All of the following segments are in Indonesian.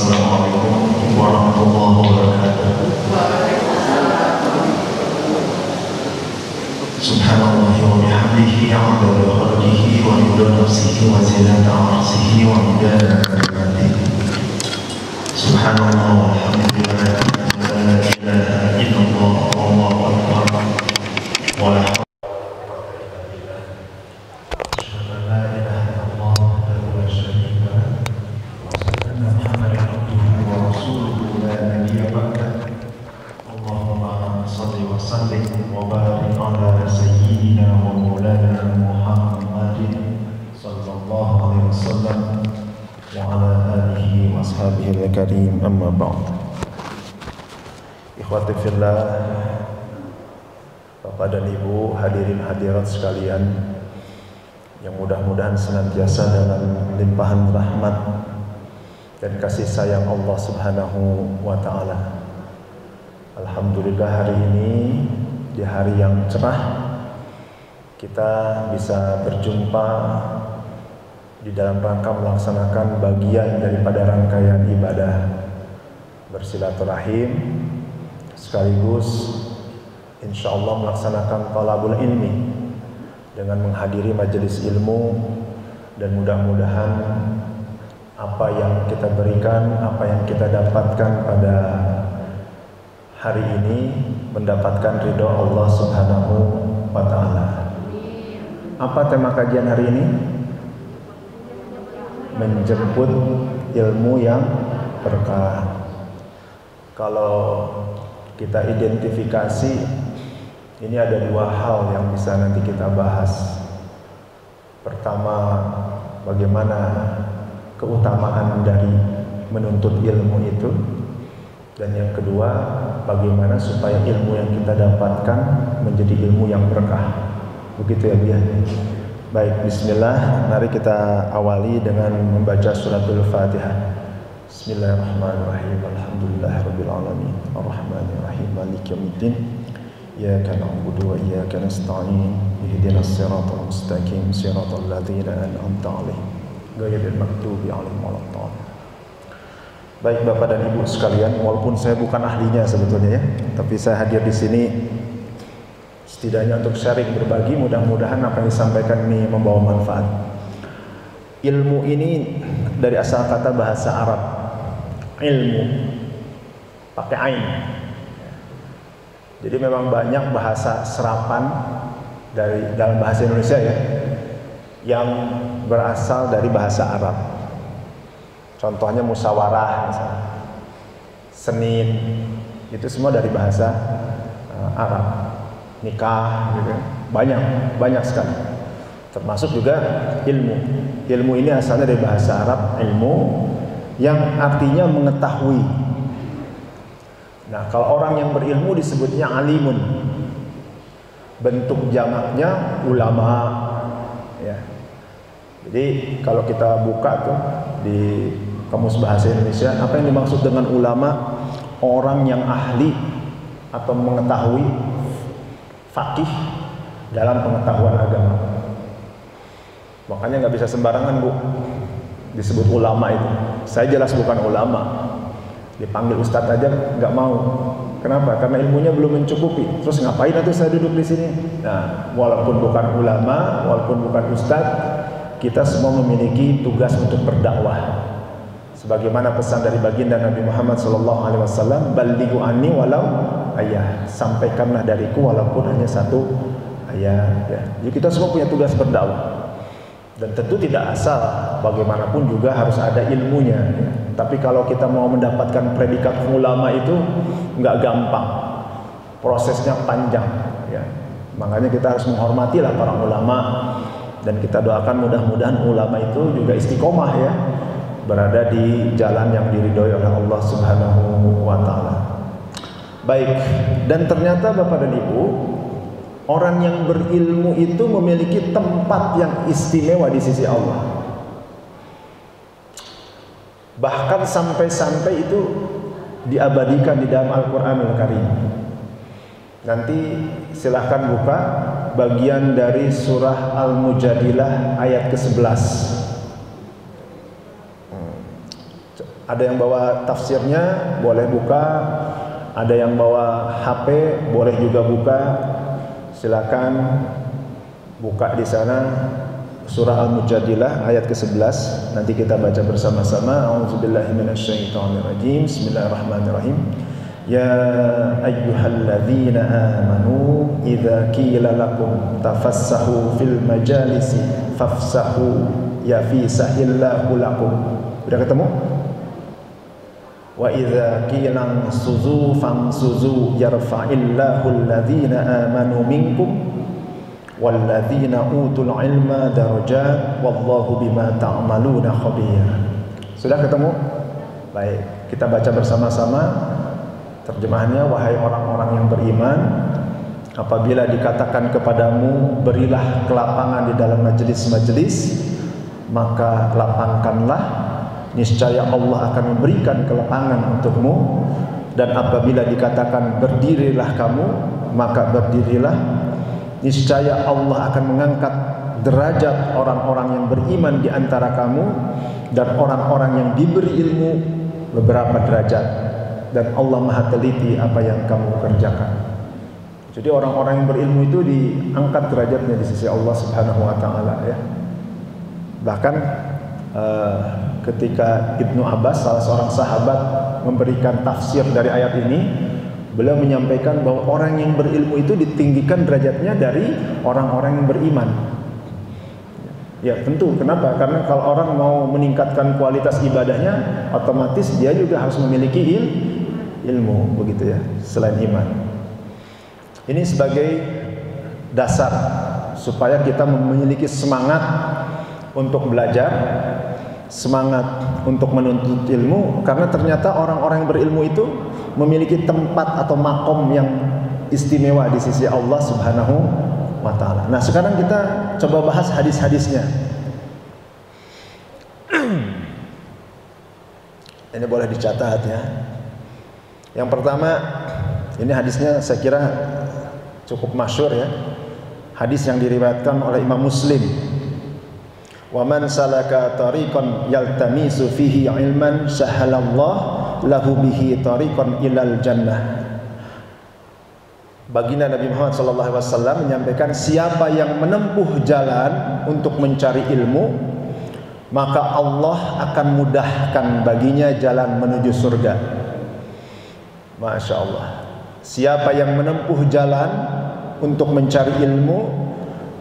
Assalamualaikum warahmatullahi wabarakatuh. Subhanallah wa bihamdihi 'adada khalqihi wa ridha nafsihi wa zinata 'arshihi wa midada kalimatihi. Subhanallah walhamdulillah wa la ilaha illallah wallahu akbar wa la karim amma ba'd. Ikhwati fillah, Bapak dan Ibu, hadirin hadirat sekalian yang mudah-mudahan senantiasa dalam limpahan rahmat dan kasih sayang Allah Subhanahu wa taala. Alhamdulillah, hari ini di hari yang cerah kita bisa berjumpa di dalam rangka melaksanakan bagian daripada rangkaian ibadah bersilaturahim, sekaligus insyaallah melaksanakan talabul ilmi dengan menghadiri majelis ilmu, dan mudah-mudahan apa yang kita berikan, apa yang kita dapatkan pada hari ini mendapatkan ridho Allah Subhanahu wa taala. Apa tema kajian hari ini? Menjemput ilmu yang berkah. Kalau kita identifikasi, ini ada dua hal yang bisa nanti kita bahas. Pertama, bagaimana keutamaan dari menuntut ilmu itu, dan yang kedua, bagaimana supaya ilmu yang kita dapatkan menjadi ilmu yang berkah. Begitu ya, biar. Baik, bismillah, mari kita awali dengan membaca suratul Fatihah. Bismillahirrahmanirrahim. Alhamdulillahirabbil alamin. Arrahmanirrahim. Maliki yaumiddin. Iyyaka na'budu wa iyyaka nasta'in. Ihdinas siratal mustaqim. Siratal ladzina an'amta 'alaihim ghairil maghdubi 'alaihim waladdallin. Baik Bapak dan Ibu sekalian, walaupun saya bukan ahlinya sebetulnya ya, tapi saya hadir di sini setidaknya untuk sharing, berbagi, mudah-mudahan apa yang disampaikan ini membawa manfaat. Ilmu ini dari asal kata bahasa Arab, ilmu pakai ain. Jadi memang banyak bahasa serapan dari dalam bahasa Indonesia ya, yang berasal dari bahasa Arab. Contohnya musyawarah misalnya, senin, itu semua dari bahasa Arab. Nikah gitu. Banyak sekali. Termasuk juga ilmu. Ilmu ini asalnya dari bahasa Arab, ilmu yang artinya mengetahui. Nah, kalau orang yang berilmu disebutnya alimun. Bentuk jamaknya ulama ya. Jadi kalau kita buka tuh di Kamus Bahasa Indonesia, apa yang dimaksud dengan ulama? Orang yang ahli atau mengetahui, faqih dalam pengetahuan agama. Makanya nggak bisa sembarangan Bu disebut ulama itu. Saya jelas bukan ulama, dipanggil ustadz aja nggak mau. Kenapa? Karena ilmunya belum mencukupi. Terus ngapain atuh saya duduk di sini? Nah, walaupun bukan ulama, walaupun bukan ustadz, kita semua memiliki tugas untuk berdakwah. Sebagaimana pesan dari baginda Nabi Muhammad SAW, "Ballighu anni walau ayat." Sampaikanlah dariku walaupun hanya satu ayat ya. Jadi kita semua punya tugas berdakwah. Dan tentu tidak asal, bagaimanapun juga harus ada ilmunya ya. Tapi kalau kita mau mendapatkan predikat ulama itu nggak gampang. Prosesnya panjang ya. Makanya kita harus menghormatilah para ulama, dan kita doakan mudah-mudahan ulama itu juga istiqomah ya, berada di jalan yang diridhoi oleh Allah Subhanahu wa taala. Baik, dan ternyata Bapak dan Ibu, orang yang berilmu itu memiliki tempat yang istimewa di sisi Allah. Bahkan sampai-sampai itu diabadikan di dalam Al-Qur'anul Karim. Nanti silahkan buka bagian dari surah Al-Mujadilah ayat ke-11. Ada yang bawa tafsirnya, boleh buka. Ada yang bawa HP, boleh juga buka. Silakan buka di sana surah Al-Mujadilah ayat ke-11. Nanti kita baca bersama-sama. A'udzubillahi minasyaitonirrajim. Bismillahirrahmanirrahim. Ya ayyuhalladzina amanu idza qila lakum tafassahu fil majalisi fafsahu yafisahillahu lakum. Udah ketemu? Wa idza qila suzu famsuzu yarfa'illahu alladzina amanu minkum walladzina utul ilma darajat wallahu bima ta'maluna khabir. Sudah ketemu? Baik, kita baca bersama-sama terjemahannya. Wahai orang-orang yang beriman, apabila dikatakan kepadamu berilah kelapangan di dalam majelis-majelis, maka lapangkanlah, niscaya Allah akan memberikan kelapangan untukmu. Dan apabila dikatakan berdirilah kamu, maka berdirilah, niscaya Allah akan mengangkat derajat orang-orang yang beriman di antara kamu, dan orang-orang yang diberi ilmu beberapa derajat. Dan Allah Maha teliti apa yang kamu kerjakan. Jadi orang-orang yang berilmu itu diangkat derajatnya di sisi Allah Subhanahu wa taala, ya. Bahkan ketika Ibnu Abbas, salah seorang sahabat, memberikan tafsir dari ayat ini, beliau menyampaikan bahwa orang yang berilmu itu ditinggikan derajatnya dari orang-orang yang beriman. Ya tentu, kenapa? Karena kalau orang mau meningkatkan kualitas ibadahnya, otomatis dia juga harus memiliki ilmu, begitu ya, selain iman. Ini sebagai dasar supaya kita memiliki semangat untuk belajar, semangat untuk menuntut ilmu, karena ternyata orang-orang yang berilmu itu memiliki tempat atau makom yang istimewa di sisi Allah Subhanahu wa taala. Nah, sekarang kita coba bahas hadis-hadisnya. Ini boleh dicatat ya. Yang pertama, ini hadisnya saya kira cukup masyhur ya. Hadis yang diriwayatkan oleh Imam Muslim. Wa man salaka tariqan yaltamisu fihi ilman sahalallahu lahu bihi tariqan ilal jannah. Baginda Nabi Muhammad SAW menyampaikan, siapa yang menempuh jalan untuk mencari ilmu, maka Allah akan mudahkan baginya jalan menuju surga. Masya Allah. Siapa yang menempuh jalan untuk mencari ilmu,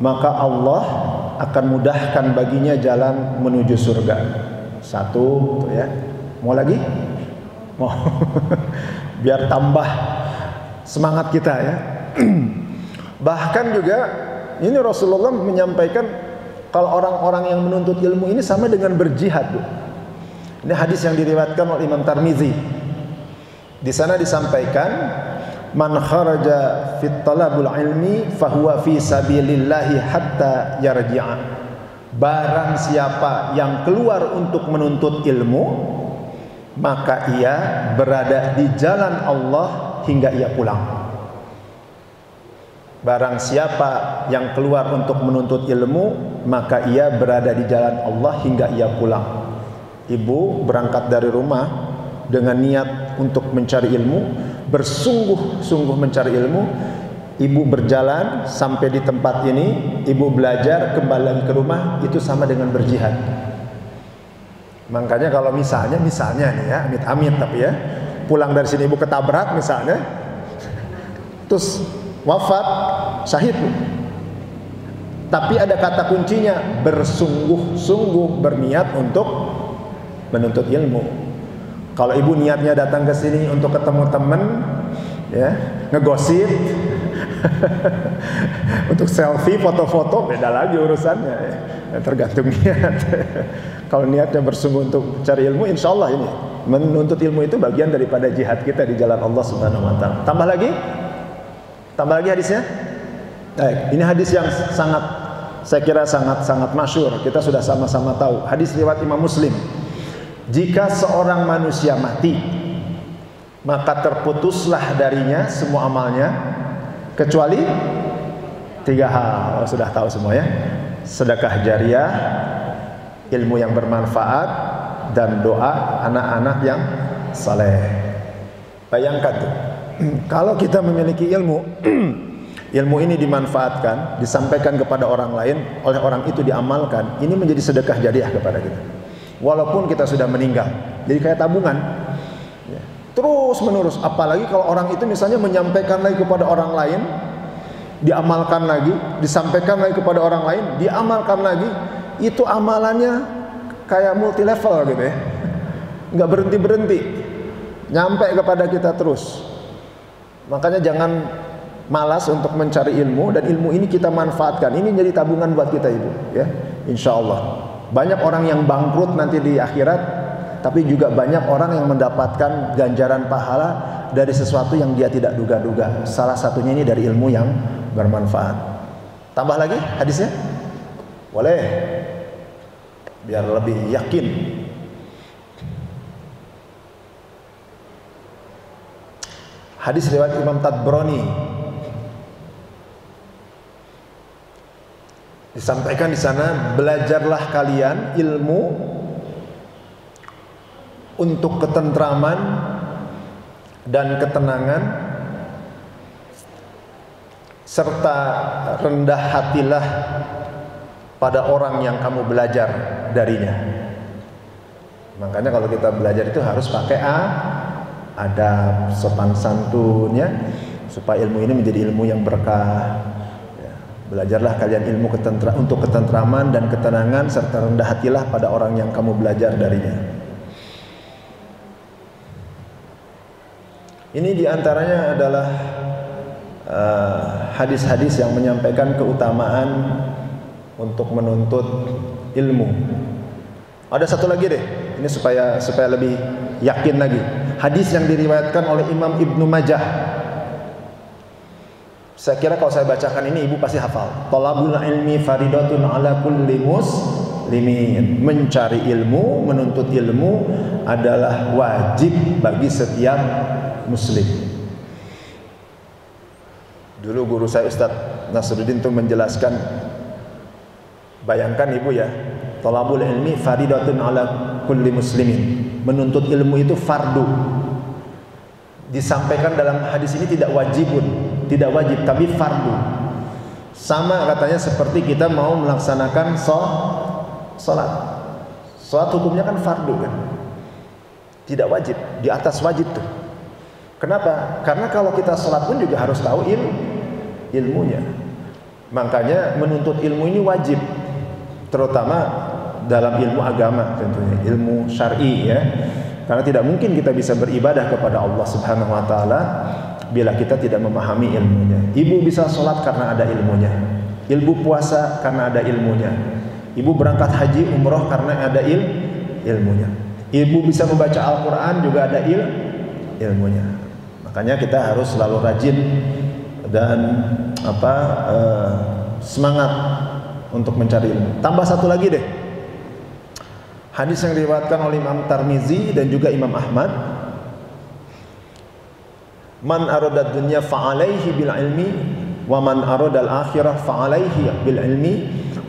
maka Allah akan mudahkan baginya jalan menuju surga. Satu, tuh ya. Mau lagi? Mau? Biar tambah semangat kita ya. Bahkan juga ini Rasulullah menyampaikan kalau orang-orang yang menuntut ilmu ini sama dengan berjihad, Bu. Ini hadis yang diriwayatkan oleh Imam Tirmizi. Di sana disampaikan, man kharaja fit talabul ilmi fahuwa fi sabilillahi hatta yarji'a. Barang siapa yang keluar untuk menuntut ilmu, maka ia berada di jalan Allah hingga ia pulang. Barang siapa yang keluar untuk menuntut ilmu, maka ia berada di jalan Allah hingga ia pulang. Ibu berangkat dari rumah dengan niat untuk mencari ilmu, bersungguh-sungguh mencari ilmu. Ibu berjalan sampai di tempat ini, ibu belajar, kembali lagi ke rumah, itu sama dengan berjihad. Makanya kalau misalnya nih ya, amit-amit tapi ya, pulang dari sini ibu ketabrak misalnya, terus wafat, syahid, Bu. Tapi ada kata kuncinya, bersungguh-sungguh berniat untuk menuntut ilmu. Kalau ibu niatnya datang ke sini untuk ketemu teman, ya, ngegosip, untuk selfie, foto-foto, beda lagi urusannya. Ya, tergantung niat. Kalau niatnya bersungguh untuk cari ilmu, insya Allah ini menuntut ilmu itu bagian daripada jihad kita di jalan Allah Subhanahu Wa Taala. Tambah lagi hadisnya. Baik, ini hadis yang sangat, saya kira sangat masyhur. Kita sudah sama-sama tahu. Hadis riwayat Imam Muslim. Jika seorang manusia mati, maka terputuslah darinya semua amalnya kecuali 3 hal. Sudah tahu semua ya. Sedekah jariah, ilmu yang bermanfaat, dan doa anak-anak yang saleh. Bayangkan tuh, kalau kita memiliki ilmu, ilmu ini dimanfaatkan, disampaikan kepada orang lain, oleh orang itu diamalkan, ini menjadi sedekah jariah kepada kita. Walaupun kita sudah meninggal, jadi kayak tabungan, ya. Terus menerus. Apalagi kalau orang itu misalnya menyampaikan lagi kepada orang lain, diamalkan lagi, disampaikan lagi kepada orang lain, diamalkan lagi, itu amalannya kayak multi level gitu ya, nggak berhenti-berhenti, nyampe kepada kita terus. Makanya jangan malas untuk mencari ilmu, dan ilmu ini kita manfaatkan. Ini jadi tabungan buat kita ibu, ya, insya Allah. Banyak orang yang bangkrut nanti di akhirat, tapi juga banyak orang yang mendapatkan ganjaran pahala dari sesuatu yang dia tidak duga-duga. Salah satunya ini dari ilmu yang bermanfaat. Tambah lagi hadisnya? Boleh, biar lebih yakin. Hadis riwayat Imam Tabrani. Disampaikan di sana, belajarlah kalian ilmu untuk ketentraman dan ketenangan, serta rendah hatilah pada orang yang kamu belajar darinya. Makanya kalau kita belajar itu harus pakai adab, sopan santunnya, supaya ilmu ini menjadi ilmu yang berkah. Belajarlah kalian ilmu untuk ketentraman dan ketenangan, serta rendah hatilah pada orang yang kamu belajar darinya. Ini diantaranya adalah hadis-hadis yang menyampaikan keutamaan untuk menuntut ilmu. Ada satu lagi deh, ini supaya lebih yakin lagi. Hadis yang diriwayatkan oleh Imam Ibnu Majah. Saya kira kalau saya bacakan ini ibu pasti hafal. Talabul ilmi faridatun ala kulli muslimin. Mencari ilmu, menuntut ilmu adalah wajib bagi setiap muslim. Dulu guru saya Ustadz Nasruddin itu menjelaskan, bayangkan ibu ya, talabul ilmi faridatun ala kulli muslimin. Menuntut ilmu itu fardu. Disampaikan dalam hadis ini tidak wajib, tapi fardu. Sama katanya seperti kita mau melaksanakan sholat. Sholat hukumnya kan fardu kan, tidak wajib, di atas wajib tuh. Kenapa? Karena kalau kita sholat pun juga harus tahu ilmunya. Makanya menuntut ilmu ini wajib, terutama dalam ilmu agama tentunya, ilmu syar'i ya. Karena tidak mungkin kita bisa beribadah kepada Allah Subhanahu wa taala bila kita tidak memahami ilmunya. Ibu bisa sholat karena ada ilmunya. Ibu puasa karena ada ilmunya. Ibu berangkat haji umroh karena ada ilmunya. Ibu bisa membaca Al-Quran juga ada ilmunya. Makanya kita harus selalu rajin dan semangat untuk mencari ilmu. Tambah satu lagi deh. Hadis yang diriwayatkan oleh Imam Tirmizi dan juga Imam Ahmad. Man arada dunya fa'alaihi bil ilmi wa man arada al akhirah fa'alaihi bil ilmi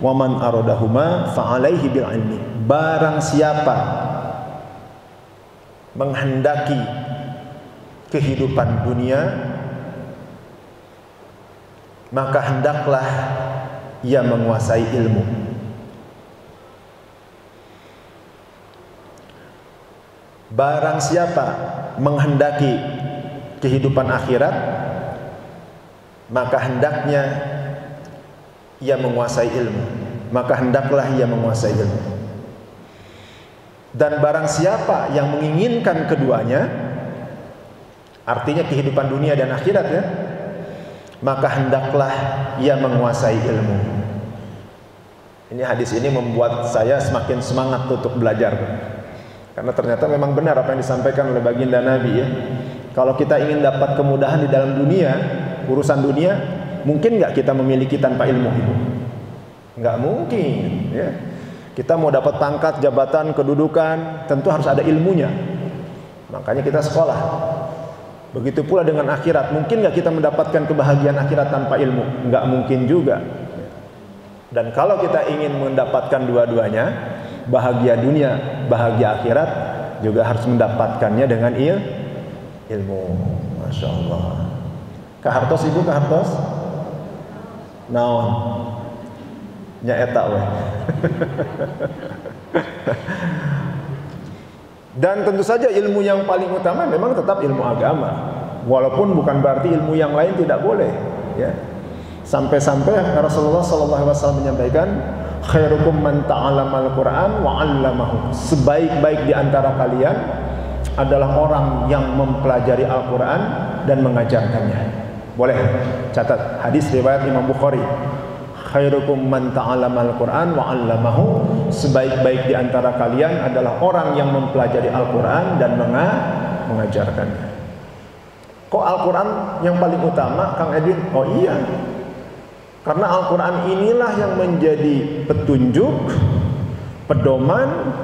wa man aradahuma fa'alaihi bil ilmi. Barang siapa menghendaki kehidupan dunia, maka hendaklah ia menguasai ilmu. Barang siapa menghendaki kehidupan akhirat, maka hendaknya ia menguasai ilmu. Maka hendaklah ia menguasai ilmu. Dan barang siapa yang menginginkan keduanya, artinya kehidupan dunia dan akhirat ya, maka hendaklah ia menguasai ilmu. Ini hadis ini membuat saya semakin semangat untuk belajar. Karena ternyata memang benar apa yang disampaikan oleh baginda Nabi ya. Kalau kita ingin dapat kemudahan di dalam dunia, urusan dunia, mungkin nggak kita memiliki tanpa ilmu itu? Nggak mungkin ya. Kita mau dapat pangkat, jabatan, kedudukan, tentu harus ada ilmunya. Makanya kita sekolah. Begitu pula dengan akhirat. Mungkin nggak kita mendapatkan kebahagiaan akhirat tanpa ilmu? Nggak mungkin juga. Dan kalau kita ingin mendapatkan dua-duanya, bahagia dunia, bahagia akhirat juga harus mendapatkannya dengan ilmu. Masya Allah. Kahartos ibu, kahartos naon nya eta weh. Dan tentu saja ilmu yang paling utama memang tetap ilmu agama, walaupun bukan berarti ilmu yang lain tidak boleh, ya. Sampai-sampai Rasulullah SAW menyampaikan, khairukum man ta'allamal Qur'an wa 'allamahu. Sebaik-baik di antara kalian adalah orang yang mempelajari Al-Qur'an dan mengajarkannya. Boleh catat hadis riwayat Imam Bukhari. Khairukum man ta'allamal Qur'an wa 'allamahu. Sebaik-baik di antara kalian adalah orang yang mempelajari Al-Qur'an dan mengajarkannya. Kok Al-Qur'an yang paling utama, Kang Edwin? Oh iya. Karena Al-Quran inilah yang menjadi petunjuk, pedoman,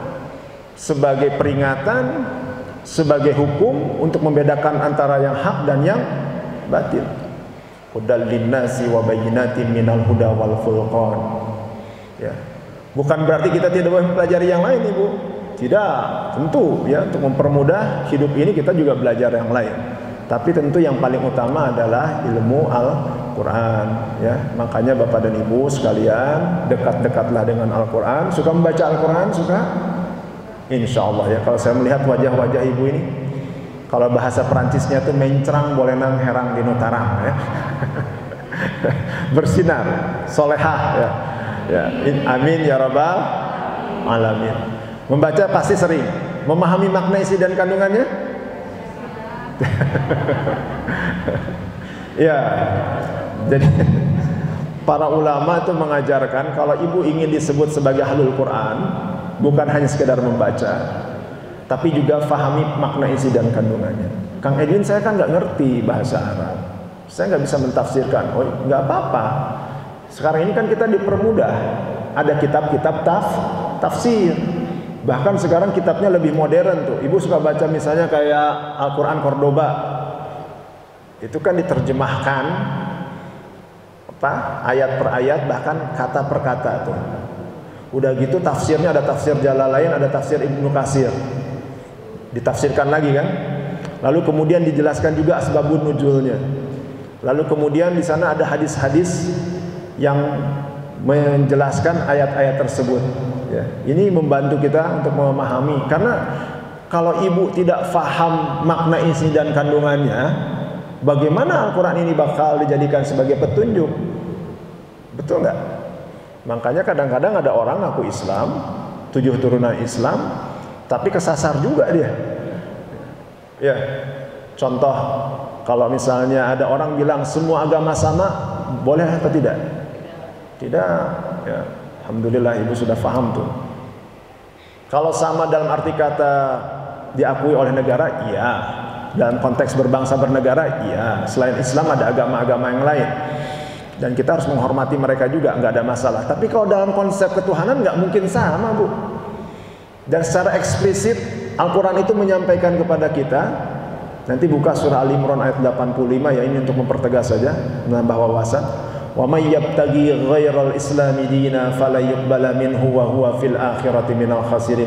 sebagai peringatan, sebagai hukum untuk membedakan antara yang hak dan yang batil. Hudal linnasi wa bayyinatin minal huda wal furqan. Ya. Bukan berarti kita tidak boleh mempelajari yang lain, Ibu. Tidak, tentu ya, untuk mempermudah hidup ini kita juga belajar yang lain. Tapi tentu yang paling utama adalah ilmu Al-Quran, ya. Makanya Bapak dan Ibu sekalian, dekat-dekatlah dengan Al-Quran. Suka membaca Al-Quran? Suka? Insya Allah ya. Kalau saya melihat wajah-wajah Ibu ini, kalau bahasa Perancisnya tuh mencrang boleh nang herang di notarang, ya. Bersinar, solehah, ya. Ya. Amin ya rabbal alamin. Membaca pasti sering. Memahami makna isi dan kandungannya? Ya, jadi para ulama itu mengajarkan kalau ibu ingin disebut sebagai ahlul Quran, bukan hanya sekedar membaca, tapi juga fahami makna isi dan kandungannya. Kang Edwin, saya kan nggak ngerti bahasa Arab, saya nggak bisa mentafsirkan. Oh, nggak apa-apa. Sekarang ini kan kita dipermudah, ada kitab-kitab tafsir. Bahkan sekarang kitabnya lebih modern tuh. Ibu suka baca misalnya kayak Al-Quran Cordoba. Itu kan diterjemahkan ayat per ayat, bahkan kata per kata tuh. Udah gitu tafsirnya ada tafsir Jalalain, ada tafsir Ibnu Katsir. Ditafsirkan lagi kan. Lalu kemudian dijelaskan juga asbabun nuzulnya. Lalu kemudian di sana ada hadis-hadis yang menjelaskan ayat-ayat tersebut. Ya, ini membantu kita untuk memahami. Karena kalau ibu tidak faham makna isi dan kandungannya, bagaimana Al-Quran ini bakal dijadikan sebagai petunjuk? Betul nggak? Makanya kadang-kadang ada orang ngaku Islam, 7 turunan Islam, tapi kesasar juga dia. Ya, contoh, kalau misalnya ada orang bilang semua agama sama, boleh atau tidak? Tidak. Ya. Alhamdulillah ibu sudah paham tuh. Kalau sama dalam arti kata diakui oleh negara, iya. Dalam konteks berbangsa bernegara, iya. Selain Islam ada agama-agama yang lain, dan kita harus menghormati mereka juga, nggak ada masalah. Tapi kalau dalam konsep ketuhanan nggak mungkin sama, Bu. Dan secara eksplisit Al-Quran itu menyampaikan kepada kita. Nanti buka surah Al-Imran ayat 85 ya, ini untuk mempertegas saja, menambah wawasan. Wa may yabtaghi ghairal islami dina fala yuqbala minhu wa huwa fil akhirati minal khasirin.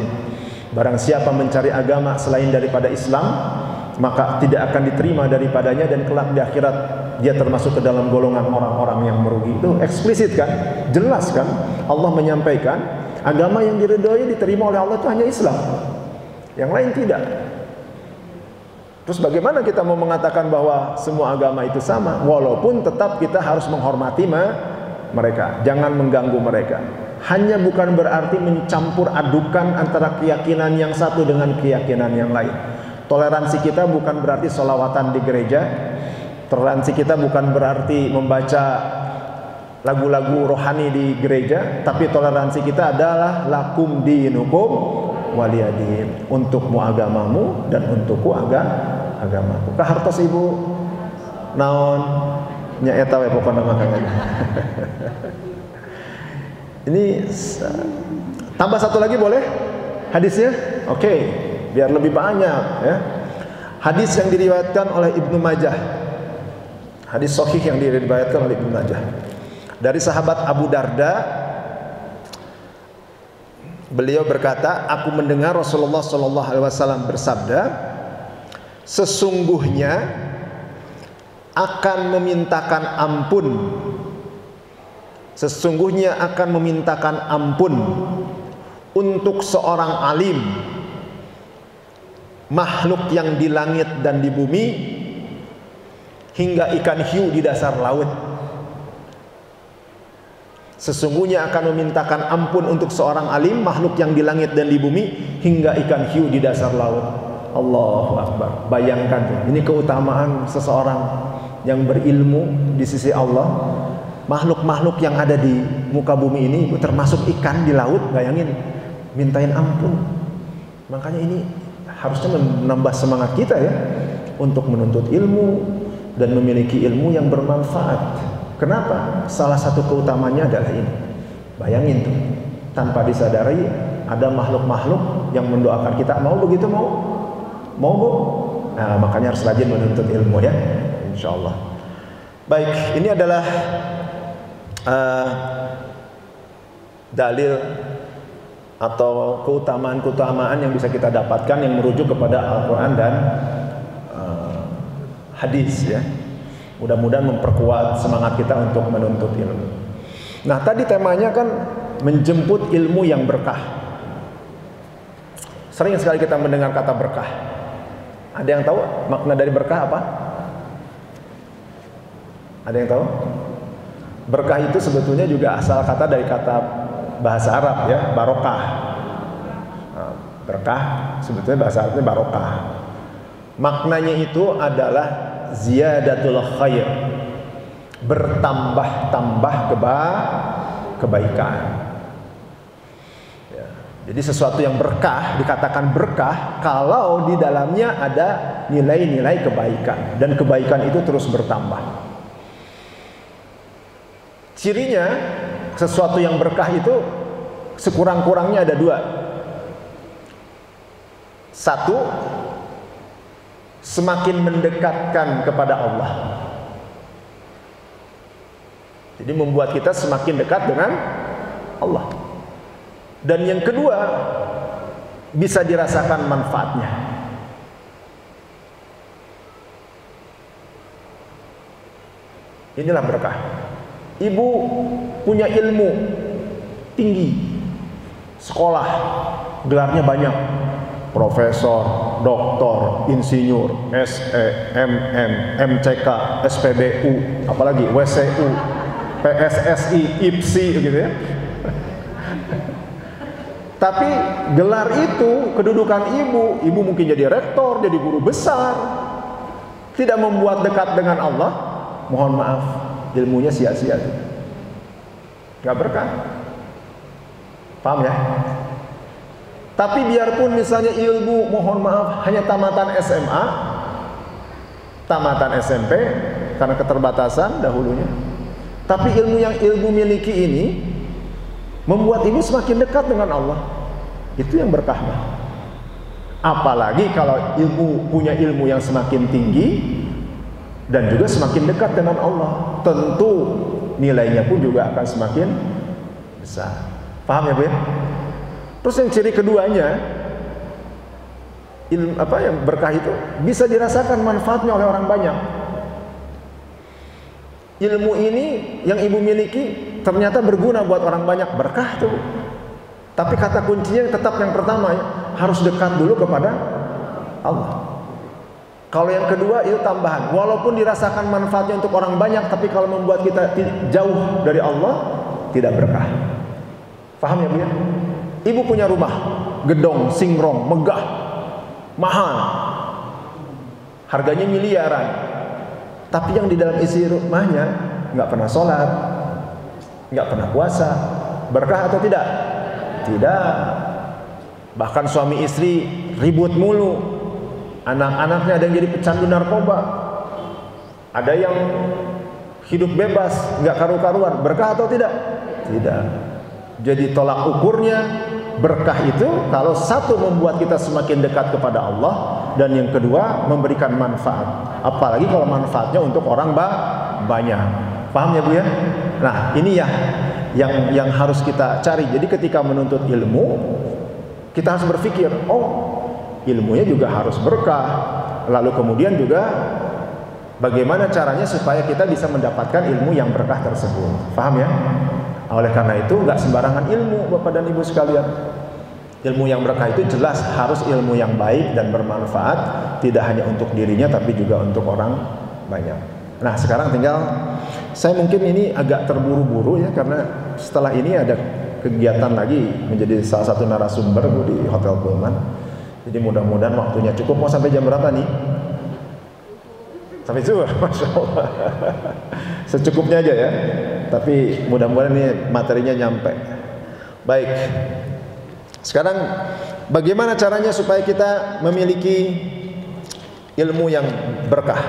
Barang siapa mencari agama selain daripada Islam, maka tidak akan diterima daripadanya, dan kelak di akhirat dia termasuk ke dalam golongan orang-orang yang merugi. Itu eksplisit kan? Jelas kan? Allah menyampaikan agama yang diridhoi diterima oleh Allah itu hanya Islam. Yang lain tidak. Terus bagaimana kita mau mengatakan bahwa semua agama itu sama, walaupun tetap kita harus menghormati mereka, jangan mengganggu mereka. Hanya bukan berarti mencampur adukan antara keyakinan yang satu dengan keyakinan yang lain. Toleransi kita bukan berarti sholawatan di gereja. Toleransi kita bukan berarti membaca lagu-lagu rohani di gereja. Tapi toleransi kita adalah lakum dinukum waliyadin, untukmu agamamu dan untukku agamaku. Kahartos ibu naon nya eta we pokona makanya. Ini tambah satu lagi boleh hadisnya? Oke, biar lebih banyak ya. Hadis yang diriwayatkan oleh Ibnu Majah. Hadis sahih yang diriwayatkan oleh Ibnu Majah. Dari sahabat Abu Darda, beliau berkata, aku mendengar Rasulullah SAW bersabda, sesungguhnya akan memintakan ampun, sesungguhnya akan memintakan ampun untuk seorang alim, makhluk yang di langit dan di bumi, hingga ikan hiu di dasar laut. Sesungguhnya akan memintakan ampun untuk seorang alim, makhluk yang di langit dan di bumi, hingga ikan hiu di dasar laut. Allahu Akbar. Bayangkan tuh, ini keutamaan seseorang yang berilmu di sisi Allah. Makhluk-makhluk yang ada di muka bumi ini, termasuk ikan di laut, bayangin, mintain ampun. Makanya ini harusnya menambah semangat kita ya, untuk menuntut ilmu dan memiliki ilmu yang bermanfaat. Kenapa? Salah satu keutamanya adalah ini. Bayangin tuh, tanpa disadari ada makhluk-makhluk yang mendoakan kita. Mau begitu? Mau bu? Nah, makanya harus rajin menuntut ilmu ya, insya Allah. Baik, ini adalah dalil atau keutamaan-keutamaan yang bisa kita dapatkan yang merujuk kepada Al-Quran dan hadis ya. Mudah-mudahan memperkuat semangat kita untuk menuntut ilmu. Nah, tadi temanya kan menjemput ilmu yang berkah. Sering sekali kita mendengar kata berkah. Ada yang tahu makna dari berkah apa? Ada yang tahu? Berkah itu sebetulnya juga asal kata dari kata bahasa Arab ya, barokah. Nah, berkah sebetulnya bahasa Arabnya barokah. Maknanya itu adalah ziyadatul khair, bertambah-tambah kebaikan ya. Jadi sesuatu yang berkah dikatakan berkah kalau di dalamnya ada nilai-nilai kebaikan, dan kebaikan itu terus bertambah. Cirinya sesuatu yang berkah itu sekurang-kurangnya ada dua. Satu, semakin mendekatkan kepada Allah. Jadi membuat kita semakin dekat dengan Allah. Dan yang kedua, bisa dirasakan manfaatnya. Inilah berkah. Ibu punya ilmu tinggi, sekolah, gelarnya banyak, profesor, doktor, insinyur, SE, MM, MCK, SPBU, apalagi WCU, PSSI, IPSI gitu ya. Tapi gelar itu, kedudukan ibu mungkin jadi rektor, jadi guru besar, tidak membuat dekat dengan Allah. Mohon maaf, ilmunya sia-sia, nggak berkah. Paham ya? Tapi biarpun misalnya ilmu, mohon maaf, hanya tamatan SMA, tamatan SMP, karena keterbatasan dahulunya. Tapi ilmu yang ilmu miliki ini membuat ibu semakin dekat dengan Allah. Itu yang berkah. Apalagi kalau ibu punya ilmu yang semakin tinggi dan juga semakin dekat dengan Allah, tentu nilainya pun juga akan semakin besar. Paham ya Bu ya? Terus yang ciri keduanya, ilmu yang berkah itu bisa dirasakan manfaatnya oleh orang banyak. Ilmu ini yang ibu miliki ternyata berguna buat orang banyak, berkah tuh. Tapi kata kuncinya tetap yang pertama ya, harus dekat dulu kepada Allah. Kalau yang kedua itu tambahan, walaupun dirasakan manfaatnya untuk orang banyak, tapi kalau membuat kita jauh dari Allah, tidak berkah. Paham ya Bu ya? Ibu punya rumah, gedong, singrong, megah, mahal, harganya miliaran, tapi yang di dalam isi rumahnya nggak pernah sholat, nggak pernah puasa, berkah atau tidak? Tidak. Bahkan suami istri ribut mulu, anak-anaknya ada yang jadi pecandu narkoba, ada yang hidup bebas, nggak karu-karuan, berkah atau tidak? Tidak. Jadi tolak ukurnya berkah itu kalau satu membuat kita semakin dekat kepada Allah, dan yang kedua memberikan manfaat. Apalagi kalau manfaatnya untuk orang banyak. Paham ya Bu ya? Nah, ini ya yang harus kita cari. Jadi ketika menuntut ilmu, kita harus berpikir, oh, ilmunya juga harus berkah. Lalu kemudian juga bagaimana caranya supaya kita bisa mendapatkan ilmu yang berkah tersebut. Paham ya? Oleh karena itu nggak sembarangan ilmu, Bapak dan Ibu sekalian. Ilmu yang berkah itu jelas harus ilmu yang baik dan bermanfaat, tidak hanya untuk dirinya tapi juga untuk orang banyak. Nah, sekarang tinggal saya mungkin ini agak terburu-buru ya, karena setelah ini ada kegiatan lagi menjadi salah satu narasumber di Hotel Pullman. Jadi mudah-mudahan waktunya cukup. Mau sampai jam berapa nih? Sampai zuhur, Masya Allah. Secukupnya aja ya. Tapi mudah-mudahan ini materinya nyampe. Baik. Sekarang bagaimana caranya supaya kita memiliki ilmu yang berkah?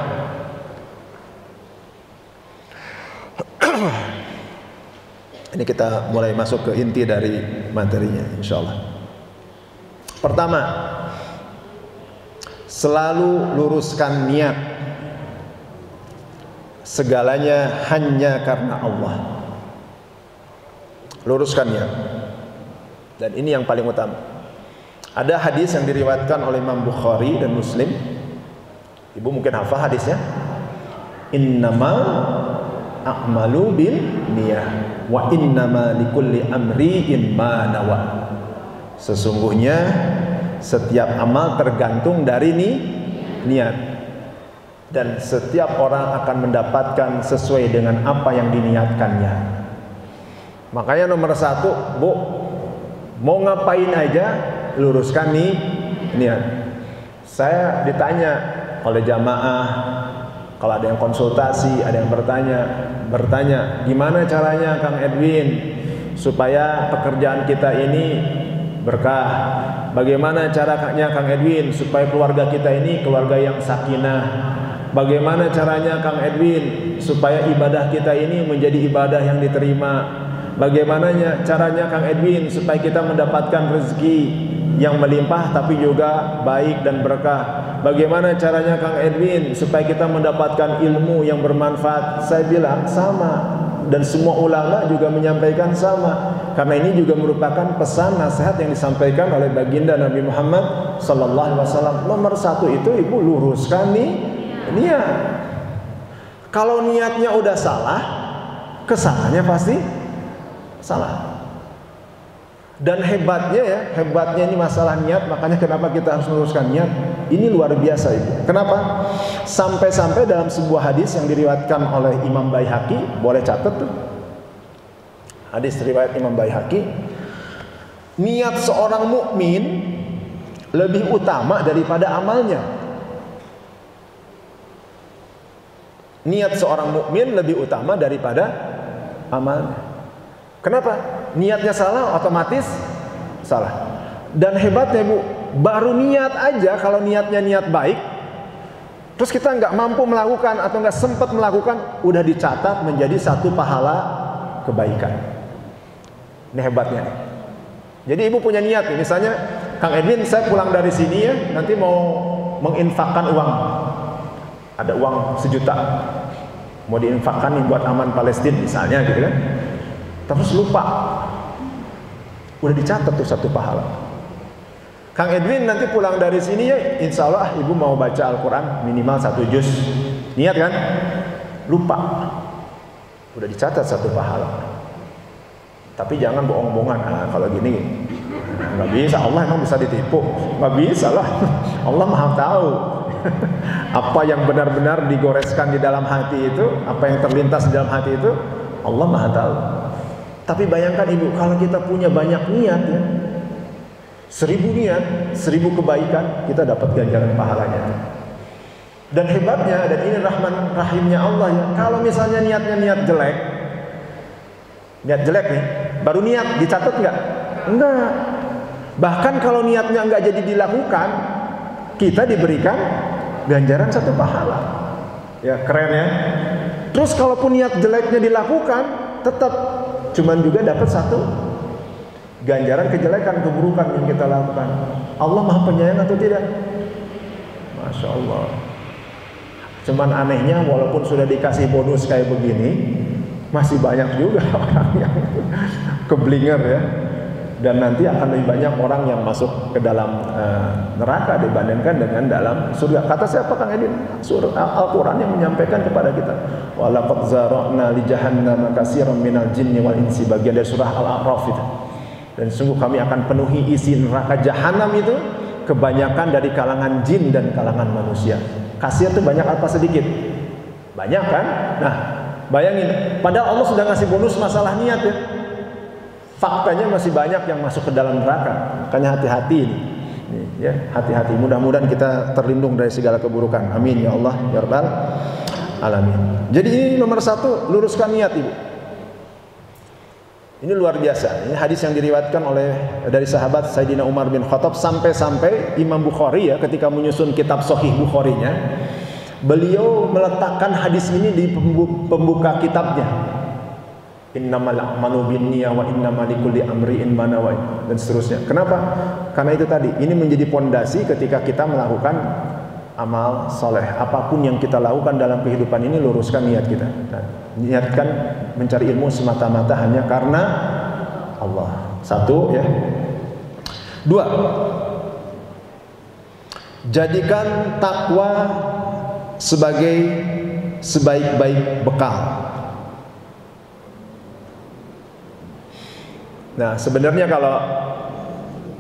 Ini kita mulai masuk ke inti dari materinya, insya Allah. Pertama, selalu luruskan niat. Segalanya hanya karena Allah. Luruskan niat. Dan ini yang paling utama. Ada hadis yang diriwayatkan oleh Imam Bukhari dan Muslim. Ibu mungkin hafal hadisnya. Innamal a'malu bin niyah wa innama likulli amri'in ma nawa. Sesungguhnya setiap amal tergantung dari niat, dan setiap orang akan mendapatkan sesuai dengan apa yang diniatkannya. Makanya nomor satu, Bu, mau ngapain aja luruskan niat. Saya ditanya oleh jamaah, kalau ada yang konsultasi, ada yang bertanya, gimana caranya Kang Edwin supaya pekerjaan kita ini berkah? Bagaimana caranya Kang Edwin supaya keluarga kita ini keluarga yang sakinah? Bagaimana caranya Kang Edwin supaya ibadah kita ini menjadi ibadah yang diterima? Bagaimana caranya Kang Edwin supaya kita mendapatkan rezeki yang melimpah tapi juga baik dan berkah? Bagaimana caranya Kang Edwin supaya kita mendapatkan ilmu yang bermanfaat? Saya bilang sama, dan semua ulama juga menyampaikan sama, karena ini juga merupakan pesan nasihat yang disampaikan oleh baginda Nabi Muhammad sallallahu alaihi wasallam. Nomor satu itu ibu luruskan niat. Kalau niatnya udah salah, kesananya pasti salah. Dan hebatnya ini masalah niat. Makanya kenapa kita harus meluruskan niat? Ini luar biasa Ibu. Kenapa? Sampai-sampai dalam sebuah hadis yang diriwayatkan oleh Imam Baihaqi, boleh catat tuh. Hadis riwayat Imam Baihaqi, niat seorang mukmin lebih utama daripada amalnya. Niat seorang mukmin lebih utama daripada amalnya. Kenapa? Niatnya salah, otomatis salah. Dan hebatnya Bu, baru niat aja, kalau niatnya niat baik, terus kita nggak mampu melakukan atau nggak sempat melakukan, udah dicatat menjadi satu pahala kebaikan. Ini hebatnya nih. Jadi ibu punya niat nih, misalnya Kang Edwin, saya pulang dari sini ya, nanti mau menginfakkan uang, ada uang 1 juta, mau diinfakkan nih buat aman Palestina misalnya gitu kan. Terus lupa, udah dicatat tuh satu pahala. Kang Edwin nanti pulang dari sini ya, insya Allah ibu mau baca Al-Quran minimal 1 juz, niat kan? Lupa, udah dicatat satu pahala. Tapi jangan bohong-bohongan. Kalau gini nggak bisa, Allah emang bisa ditipu? Nggak bisa lah. Allah maha tahu apa yang benar-benar digoreskan di dalam hati itu, apa yang terlintas di dalam hati itu, Allah maha tahu. Tapi bayangkan ibu, kalau kita punya banyak niat ya, 1000 niat, 1000 kebaikan, kita dapat ganjaran pahalanya. Dan hebatnya, dan ini rahman rahimnya Allah ya, kalau misalnya niatnya niat jelek nih, baru niat, dicatat nggak? Enggak. Bahkan kalau niatnya nggak jadi dilakukan, kita diberikan ganjaran 1 pahala. Ya keren ya. Terus kalaupun niat jeleknya dilakukan, tetap cuman juga dapat 1 ganjaran kejelekan, keburukan yang kita lakukan. Allah maha penyayang atau tidak? Masya Allah. Cuman anehnya, walaupun sudah dikasih bonus kayak begini, masih banyak juga orang yang keblinger ya. Dan nanti akan lebih banyak orang yang masuk ke dalam neraka dibandingkan dengan dalam surga. Kata siapa Kang Edin? Surah Al-Quran yang menyampaikan kepada kita. Wa laqad zara'na li jahannam katsiran minal jinni wal insi, bagian dari surah Al-A'raf itu. Dan sungguh kami akan penuhi isi neraka jahanam itu kebanyakan dari kalangan jin dan kalangan manusia. Kasir itu banyak apa sedikit? Banyak kan? Nah, bayangin, padahal Allah sudah ngasih bonus masalah niat ya. Faktanya masih banyak yang masuk ke dalam neraka. Makanya hati-hati ini. Ya, hati-hati. Mudah-mudahan kita terlindung dari segala keburukan. Amin ya Allah ya Rabbal alamin. Jadi ini nomor 1, luruskan niat Ibu. Ini luar biasa. Ini hadis yang diriwayatkan dari sahabat Sayyidina Umar bin Khattab sampai Imam Bukhari ya, ketika menyusun kitab Sahih Bukharinya, beliau meletakkan hadis ini di pembuka kitabnya. Innamal a'malu binniyah wa innamal likulli amri'in ma nawa, dan seterusnya. Kenapa? Karena itu tadi, ini menjadi pondasi ketika kita melakukan amal soleh. Apapun yang kita lakukan dalam kehidupan ini, luruskan niat kita. Nah, niatkan mencari ilmu semata-mata hanya karena Allah. 1 ya. 2, jadikan takwa sebagai sebaik-baik bekal. Nah, sebenarnya kalau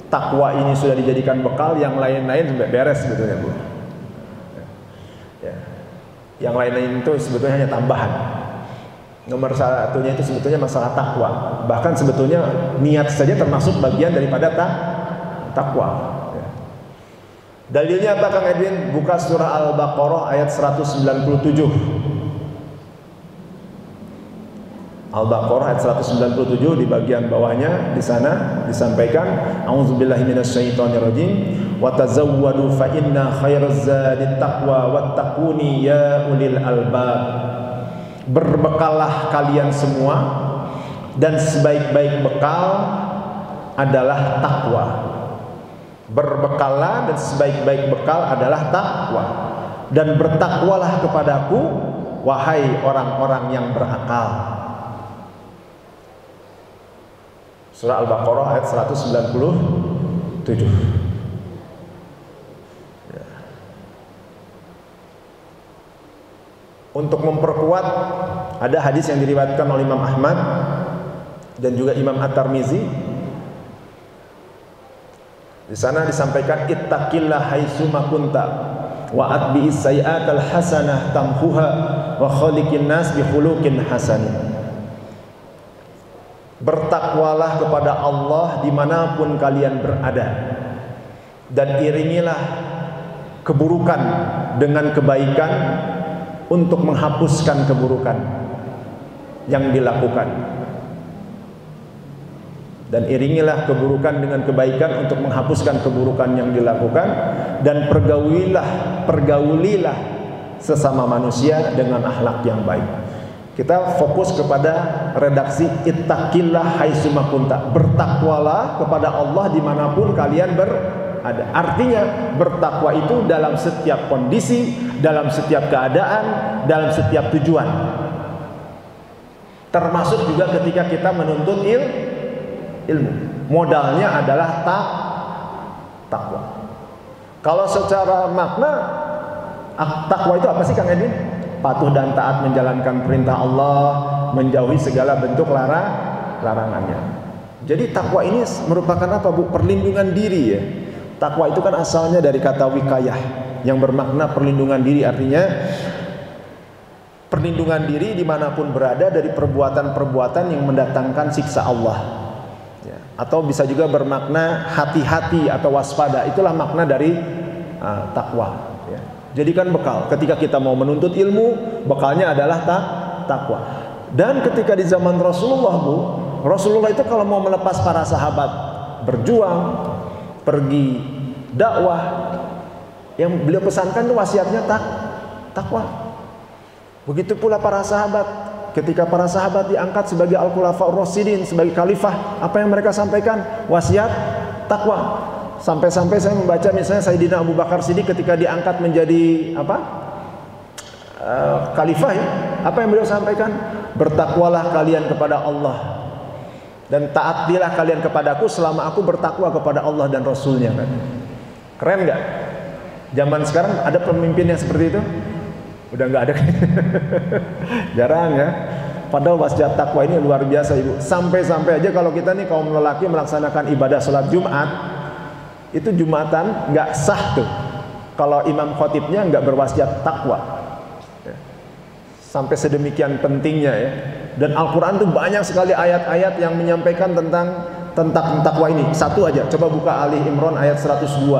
takwa ini sudah dijadikan bekal, yang lain-lain sampai beres sebetulnya Bu. Ya. Yang lain-lain itu sebetulnya hanya tambahan. Nomor 1-nya itu sebetulnya masalah takwa. Bahkan sebetulnya niat saja termasuk bagian daripada takwa. Ya. Dalilnya apa Kang Edwin? Buka surah Al-Baqarah ayat 197. Al-Baqarah ayat 197 di bagian bawahnya, di sana disampaikan, A'udzubillahi minasyaitonirrajim, wa tazawwadu fa inna khairaz zadit taqwa wattaquni ya ulil albab. Berbekallah kalian semua, dan sebaik-baik bekal adalah takwa. Berbekallah, dan sebaik-baik bekal adalah takwa. Dan bertakwalah kepadaku, wahai orang-orang yang berakal. Surah Al-Baqarah ayat 197. Ya. Untuk memperkuat, ada hadis yang diriwayatkan oleh Imam Ahmad dan juga Imam At-Tirmizi. Di sana disampaikan, ittaqillah haitsuma kunta wa atbi'is sayyi'atal hasanah tamhuha wa khaliqin nas bi khuluqin hasanin. Bertakwalah kepada Allah dimanapun kalian berada, dan iringilah keburukan dengan kebaikan untuk menghapuskan keburukan yang dilakukan. Dan iringilah keburukan dengan kebaikan untuk menghapuskan keburukan yang dilakukan. Dan pergaulilah sesama manusia dengan akhlak yang baik. Kita fokus kepada redaksi ittaqillah haitsuma kunta. Bertakwalah kepada Allah dimanapun kalian berada. Artinya bertakwa itu dalam setiap kondisi, dalam setiap keadaan, dalam setiap tujuan. Termasuk juga ketika kita menuntut ilmu. Modalnya adalah takwa. Kalau secara makna takwa itu apa sih Kang Edwin? Patuh dan taat menjalankan perintah Allah, menjauhi segala bentuk larangannya. Jadi takwa ini merupakan apa Bu? Perlindungan diri ya. Takwa itu kan asalnya dari kata wikayah, yang bermakna perlindungan diri. Artinya perlindungan diri dimanapun berada dari perbuatan-perbuatan yang mendatangkan siksa Allah ya. Atau bisa juga bermakna hati-hati atau waspada. Itulah makna dari takwa. Jadikan bekal ketika kita mau menuntut ilmu, bekalnya adalah takwa. Dan ketika di zaman Rasulullah Bu, Rasulullah itu kalau mau melepas para sahabat berjuang, pergi dakwah, yang beliau pesankan itu wasiatnya takwa. Begitu pula para sahabat, ketika para sahabat diangkat sebagai Al-Khulafaur Rasyidin, sebagai khalifah, apa yang mereka sampaikan? Wasiat takwa. Sampai-sampai saya membaca misalnya Sayyidina Abu Bakar Siddiq ketika diangkat menjadi khalifah ya, apa yang beliau sampaikan? Bertakwalah kalian kepada Allah dan taatilah kalian kepadaku selama aku bertakwa kepada Allah dan Rasulnya. Kan? Keren nggak? Zaman sekarang ada pemimpin yang seperti itu? Udah nggak ada. Jarang ya. Padahal wasiat takwa ini luar biasa ibu. Sampai-sampai aja kalau kita nih kaum lelaki melaksanakan ibadah sholat Jumat, itu Jumatan nggak sah tuh kalau imam khotibnya nggak berwasiat takwa. Sampai sedemikian pentingnya ya. Dan Al-Quran tuh banyak sekali ayat-ayat yang menyampaikan tentang takwa ini. Satu aja, coba buka Ali Imran ayat 102.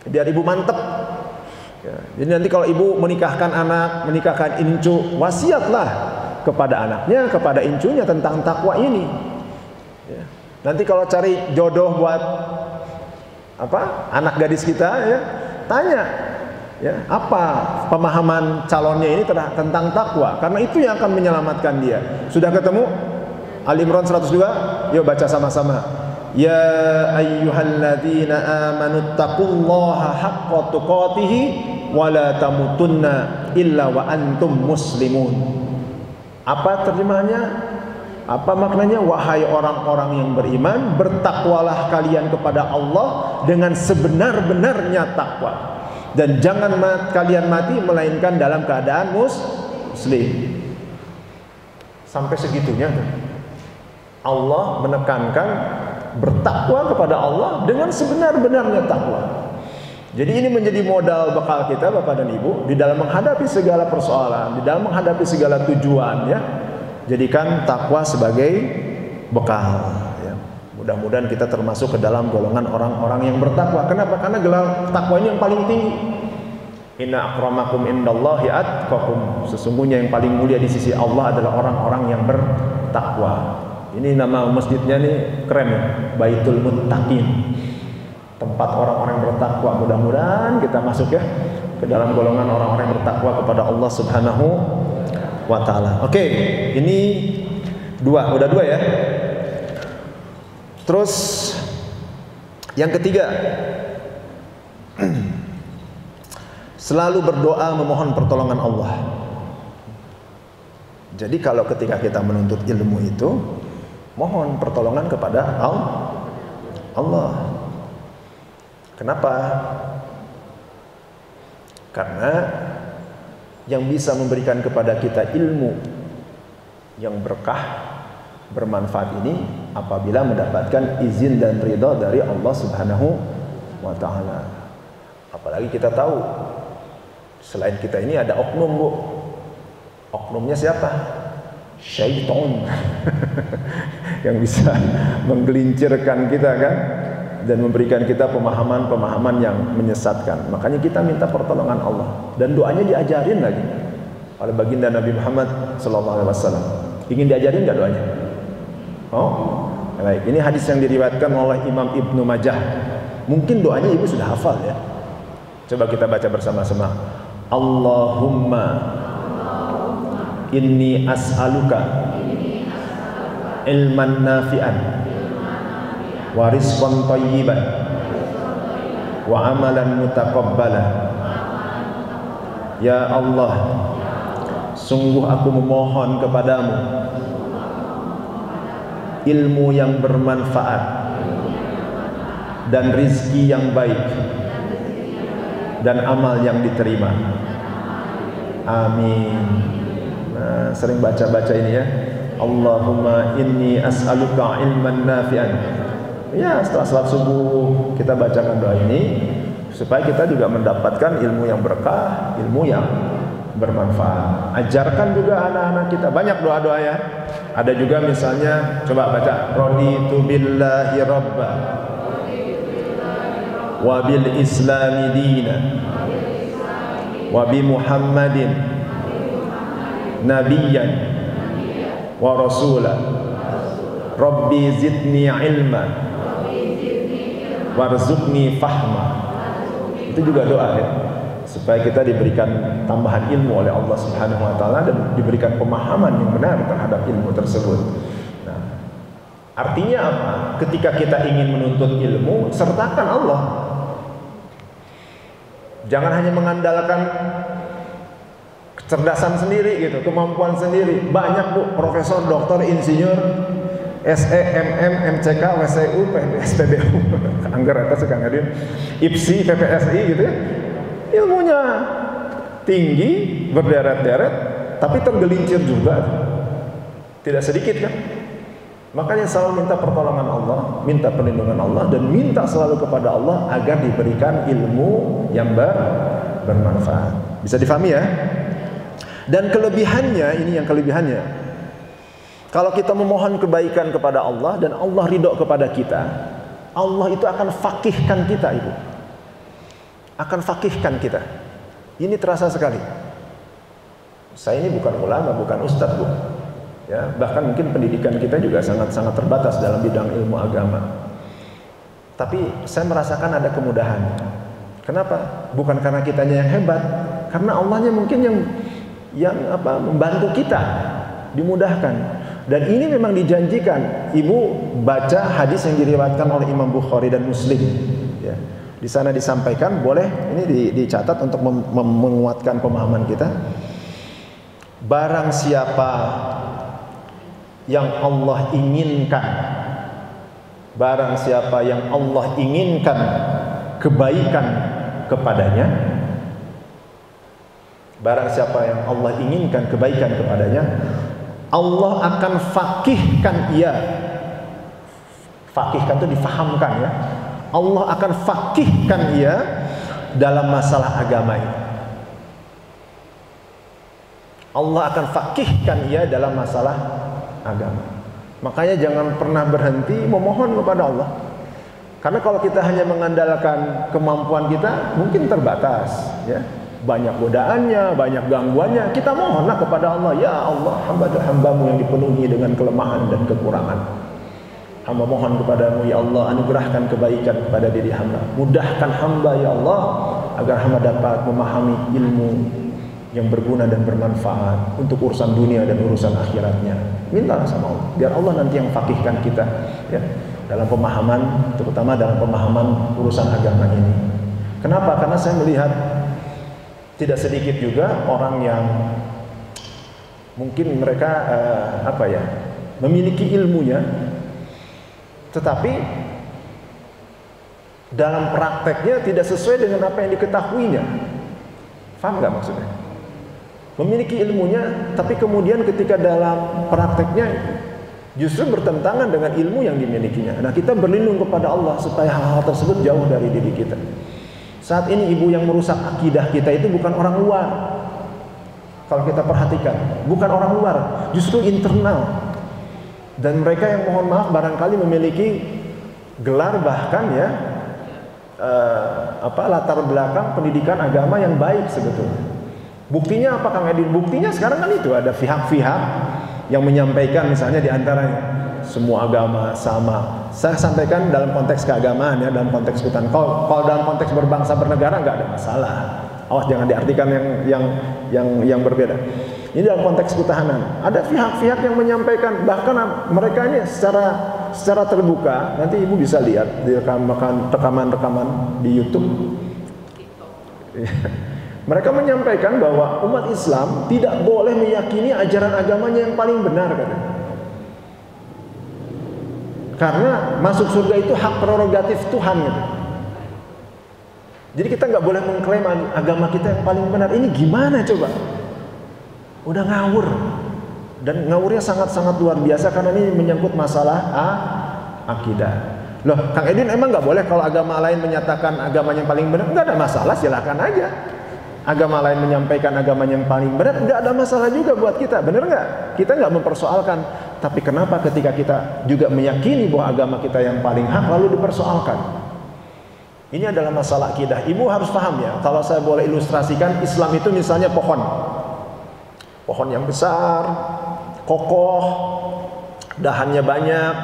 Biar ibu mantep. Ya, jadi nanti kalau ibu menikahkan anak, menikahkan incu, wasiatlah kepada anaknya, kepada incunya tentang takwa ini. Ya. Nanti kalau cari jodoh buat anak gadis kita, ya, tanya, ya, apa pemahaman calonnya ini tentang takwa, karena itu yang akan menyelamatkan dia. Sudah ketemu? Ali Imran 102, yuk baca sama-sama. Ya ayyuhalladzina amanu taqullaha haqqa tuqatih wa la tamutunna illa wa antum muslimun. Apa terjemahannya? Apa maknanya? Wahai orang-orang yang beriman, bertakwalah kalian kepada Allah dengan sebenar-benarnya takwa, dan jangan kalian mati melainkan dalam keadaan muslim. Sampai segitunya Allah menekankan bertakwa kepada Allah dengan sebenar-benarnya takwa. Jadi ini menjadi modal bekal kita Bapak dan Ibu di dalam menghadapi segala persoalan, di dalam menghadapi segala tujuan ya. Jadikan takwa sebagai bekal ya. Mudah-mudahan kita termasuk ke dalam golongan orang-orang yang bertakwa. Kenapa? Karena gelar takwa ini yang paling tinggi. Inna akramakum indallahi atqakum. Sesungguhnya yang paling mulia di sisi Allah adalah orang-orang yang bertakwa. Ini nama masjidnya nih keren ya, Baitul Muttaqin, tempat orang-orang bertakwa. Mudah-mudahan kita masuk ya ke dalam golongan orang-orang yang bertakwa kepada Allah Subhanahu wa Ta'ala. Oke, ini udah dua ya. Terus yang ketiga, selalu berdoa memohon pertolongan Allah. Jadi kalau ketika kita menuntut ilmu itu, mohon pertolongan kepada Allah. Kenapa? Karena yang bisa memberikan kepada kita ilmu yang berkah, bermanfaat ini apabila mendapatkan izin dan ridha dari Allah Subhanahu wa Ta'ala. Apalagi kita tahu selain kita ini ada oknum, Bu. Oknumnya siapa? Syaitan yang bisa menggelincirkan kita kan, dan memberikan kita pemahaman-pemahaman yang menyesatkan. Makanya kita minta pertolongan Allah, dan doanya diajarin lagi oleh baginda Nabi Muhammad SAW. Ingin diajarin nggak doanya? Oh, baik. Ini hadis yang diriwayatkan oleh Imam Ibnu Majah. Mungkin doanya ibu sudah hafal ya. Coba kita baca bersama-sama. Allahumma inni as'aluka ilman nafi'an wa rizqan thayyiban wa amalan mutaqabbalan. Ya Allah, sungguh aku memohon kepadamu ilmu yang bermanfaat dan rizki yang baik dan amal yang diterima. Amin. Nah, sering baca-baca ini ya. Allahumma inni as'aluka ilman nafi'an. Ya, setelah salat subuh kita bacakan doa ini supaya kita juga mendapatkan ilmu yang berkah, ilmu yang bermanfaat. Ajarkan juga anak-anak kita banyak doa-doa ya. Ada juga misalnya, coba baca, raditu billahi rabba wa bil islami dina wa bi Muhammadin nabiyyan wa rasulah rabbi zidni ilma warzuqni fahma. Itu juga doa ya, supaya kita diberikan tambahan ilmu oleh Allah Subhanahu wa Ta'ala dan diberikan pemahaman yang benar terhadap ilmu tersebut. Nah, artinya apa? Ketika kita ingin menuntut ilmu, sertakan Allah. Jangan hanya mengandalkan kecerdasan sendiri gitu, kemampuan sendiri. Banyak Bu, profesor, doktor, insinyur, SE, MM, MCK, WSU, SPBU, anggar atas sekarang hadir, IPSI, PPSI gitu ya. Ilmunya tinggi, berderet-deret, tapi tergelincir juga. Tidak sedikit kan? Makanya selalu minta pertolongan Allah, minta perlindungan Allah, dan minta selalu kepada Allah agar diberikan ilmu yang bermanfaat. Bisa difahami ya? Dan kelebihannya, ini yang kelebihannya, kalau kita memohon kebaikan kepada Allah dan Allah ridho kepada kita, Allah itu akan fakihkan kita, Ibu. Akan fakihkan kita. Ini terasa sekali. Saya ini bukan ulama, bukan ustadz, Bu. Ya, bahkan mungkin pendidikan kita juga sangat-sangat terbatas dalam bidang ilmu agama. Tapi saya merasakan ada kemudahan. Kenapa? Bukan karena kitanya yang hebat, karena Allahnya mungkin yang membantu kita, dimudahkan. Dan ini memang dijanjikan. Ibu baca hadis yang diriwayatkan oleh Imam Bukhari dan Muslim. Ya. Di sana disampaikan, boleh ini dicatat untuk menguatkan pemahaman kita. Barang siapa yang Allah inginkan, barang siapa yang Allah inginkan kebaikan kepadanya, barang siapa yang Allah inginkan kebaikan kepadanya, Allah akan fakihkan ia. Fakihkan itu difahamkan ya. Allah akan fakihkan ia dalam masalah agama ini. Allah akan fakihkan ia dalam masalah agama. Makanya jangan pernah berhenti memohon kepada Allah. Karena kalau kita hanya mengandalkan kemampuan kita, mungkin terbatas ya. Banyak godaannya, banyak gangguannya. Kita mohonlah kepada Allah, ya Allah, hamba-Mu yang dipenuhi dengan kelemahan dan kekurangan. Hamba mohon kepadamu, ya Allah, anugerahkan kebaikan kepada diri hamba. Mudahkan hamba, ya Allah, agar hamba dapat memahami ilmu yang berguna dan bermanfaat untuk urusan dunia dan urusan akhiratnya. Mintalah sama Allah, biar Allah nanti yang fakihkan kita ya, dalam pemahaman, terutama dalam pemahaman urusan agama ini. Kenapa? Karena saya melihat tidak sedikit juga orang yang mungkin mereka memiliki ilmunya, tetapi dalam prakteknya tidak sesuai dengan apa yang diketahuinya. Paham nggak maksudnya? Memiliki ilmunya, tapi kemudian ketika dalam prakteknya justru bertentangan dengan ilmu yang dimilikinya. Nah, kita berlindung kepada Allah supaya hal-hal tersebut jauh dari diri kita. Saat ini ibu yang merusak akidah kita itu bukan orang luar. Kalau kita perhatikan, bukan orang luar, justru internal. Dan mereka yang mohon maaf barangkali memiliki gelar bahkan ya latar belakang pendidikan agama yang baik sebetulnya. Buktinya apa Kang Edin? Buktinya sekarang kan itu ada pihak-pihak yang menyampaikan misalnya diantaranya semua agama sama. Saya sampaikan dalam konteks keagamaan ya, dalam konteks ketahanan. Kalau dalam konteks berbangsa bernegara nggak ada masalah. Awas jangan diartikan yang berbeda. Ini dalam konteks ketahanan. Ada pihak-pihak yang menyampaikan, bahkan mereka ini secara terbuka. Nanti ibu bisa lihat di rekaman-rekaman di YouTube. Mereka menyampaikan bahwa umat Islam tidak boleh meyakini ajaran agamanya yang paling benar, katanya. Karena masuk surga itu hak prerogatif Tuhan gitu. Jadi kita nggak boleh mengklaim agama kita yang paling benar. Ini gimana coba? Udah ngawur. Dan ngawurnya sangat-sangat luar biasa karena ini menyangkut masalah akidah. Loh, Kang Edin emang nggak boleh kalau agama lain menyatakan agamanya yang paling benar? Nggak ada masalah, silakan aja. Agama lain menyampaikan agamanya yang paling benar, nggak ada masalah juga buat kita, bener nggak? Kita nggak mempersoalkan. Tapi kenapa ketika kita juga meyakini bahwa agama kita yang paling hak lalu dipersoalkan? Ini adalah masalah akidah. Ibu harus paham ya. Kalau saya boleh ilustrasikan, Islam itu misalnya pohon yang besar, kokoh, dahannya banyak,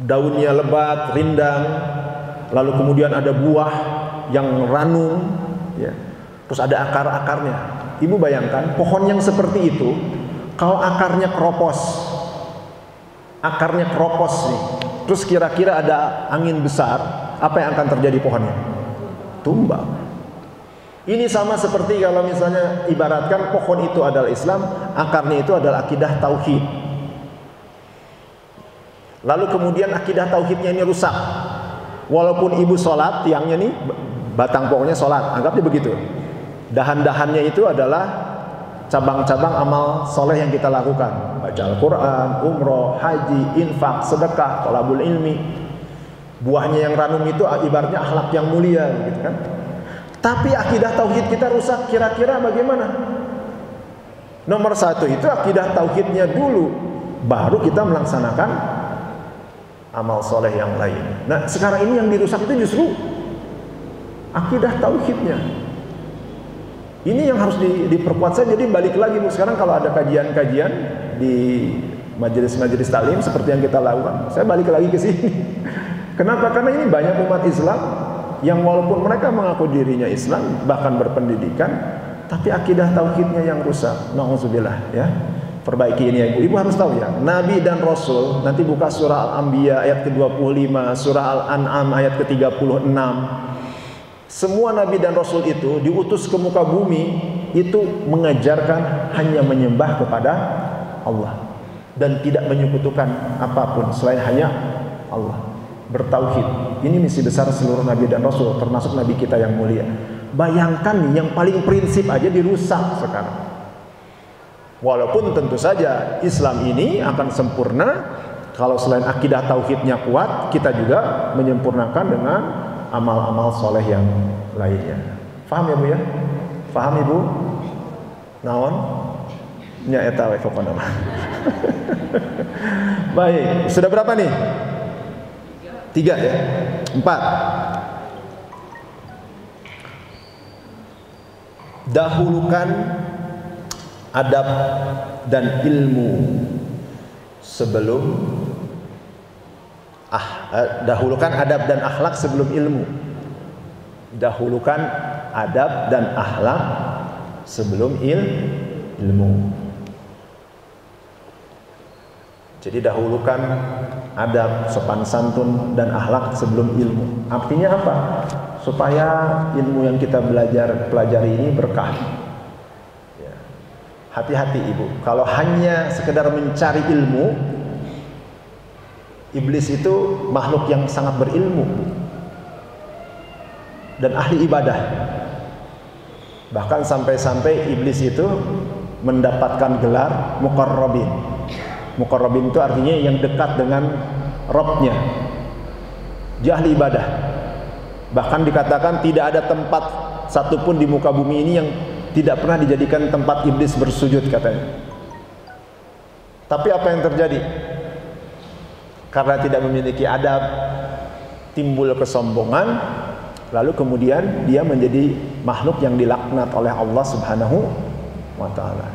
daunnya lebat, rindang, lalu kemudian ada buah yang ranum, ya. Terus ada akar-akarnya. Ibu bayangkan pohon yang seperti itu, kalau akarnya keropos nih, terus kira-kira ada angin besar, apa yang akan terjadi pohonnya? Tumbang. Ini sama seperti kalau misalnya ibaratkan pohon itu adalah Islam, akarnya itu adalah akidah tauhid. Lalu kemudian akidah tauhidnya ini rusak. Walaupun ibu sholat, tiangnya nih, batang pohonnya sholat, anggapnya begitu. Dahan-dahannya itu adalah cabang-cabang amal soleh yang kita lakukan. Baca Al-Quran, umroh, haji, infak, sedekah, thalabul ilmi. Buahnya yang ranum itu ibaratnya akhlak yang mulia, gitu kan. Tapi akidah tauhid kita rusak, kira-kira bagaimana? Nomor satu itu akidah tauhidnya dulu, baru kita melaksanakan amal soleh yang lain. Nah sekarang ini yang dirusak itu justru akidah tauhidnya. Ini yang harus diperkuat saja. Jadi balik lagi Bu, sekarang kalau ada kajian-kajian di majelis-majelis taklim seperti yang kita lakukan, saya balik lagi ke sini. Kenapa? Karena ini banyak umat Islam yang walaupun mereka mengaku dirinya Islam, bahkan berpendidikan, tapi akidah tauhidnya yang rusak. Nauzubillah ya. Perbaiki ini ya Ibu. Ibu harus tahu ya, Nabi dan Rasul, nanti buka surah Al-Anbiya ayat ke-25, surah Al-An'am ayat ke-36. Semua Nabi dan Rasul itu diutus ke muka bumi itu mengajarkan hanya menyembah kepada Allah dan tidak menyekutukan apapun selain hanya Allah. Bertauhid. Ini misi besar seluruh Nabi dan Rasul, termasuk Nabi kita yang mulia. Bayangkan nih, yang paling prinsip aja dirusak sekarang. Walaupun tentu saja Islam ini akan sempurna kalau selain akidah tauhidnya kuat, kita juga menyempurnakan dengan amal-amal soleh yang lainnya. Faham ya Bu ya? Faham Ibu? Naon? Nya eta we pokona. Baik, sudah berapa nih? 3 ya? 4. Dahulukan adab dan ilmu sebelum dahulukan adab dan akhlak sebelum ilmu. Dahulukan adab dan akhlak sebelum ilmu. Jadi dahulukan adab, sopan santun dan akhlak sebelum ilmu. Artinya apa? Supaya ilmu yang kita pelajari ini berkah. Ya. Hati-hati Ibu. Kalau hanya sekedar mencari ilmu, iblis itu makhluk yang sangat berilmu dan ahli ibadah. Bahkan sampai-sampai iblis itu mendapatkan gelar muqarrabin. Muqarrabin itu artinya yang dekat dengan Rabbnya. Dia ahli ibadah. Bahkan dikatakan tidak ada tempat satupun di muka bumi ini yang tidak pernah dijadikan tempat iblis bersujud katanya. Tapi apa yang terjadi? Karena tidak memiliki adab, timbul kesombongan, lalu kemudian dia menjadi makhluk yang dilaknat oleh Allah Subhanahu wa ta'ala.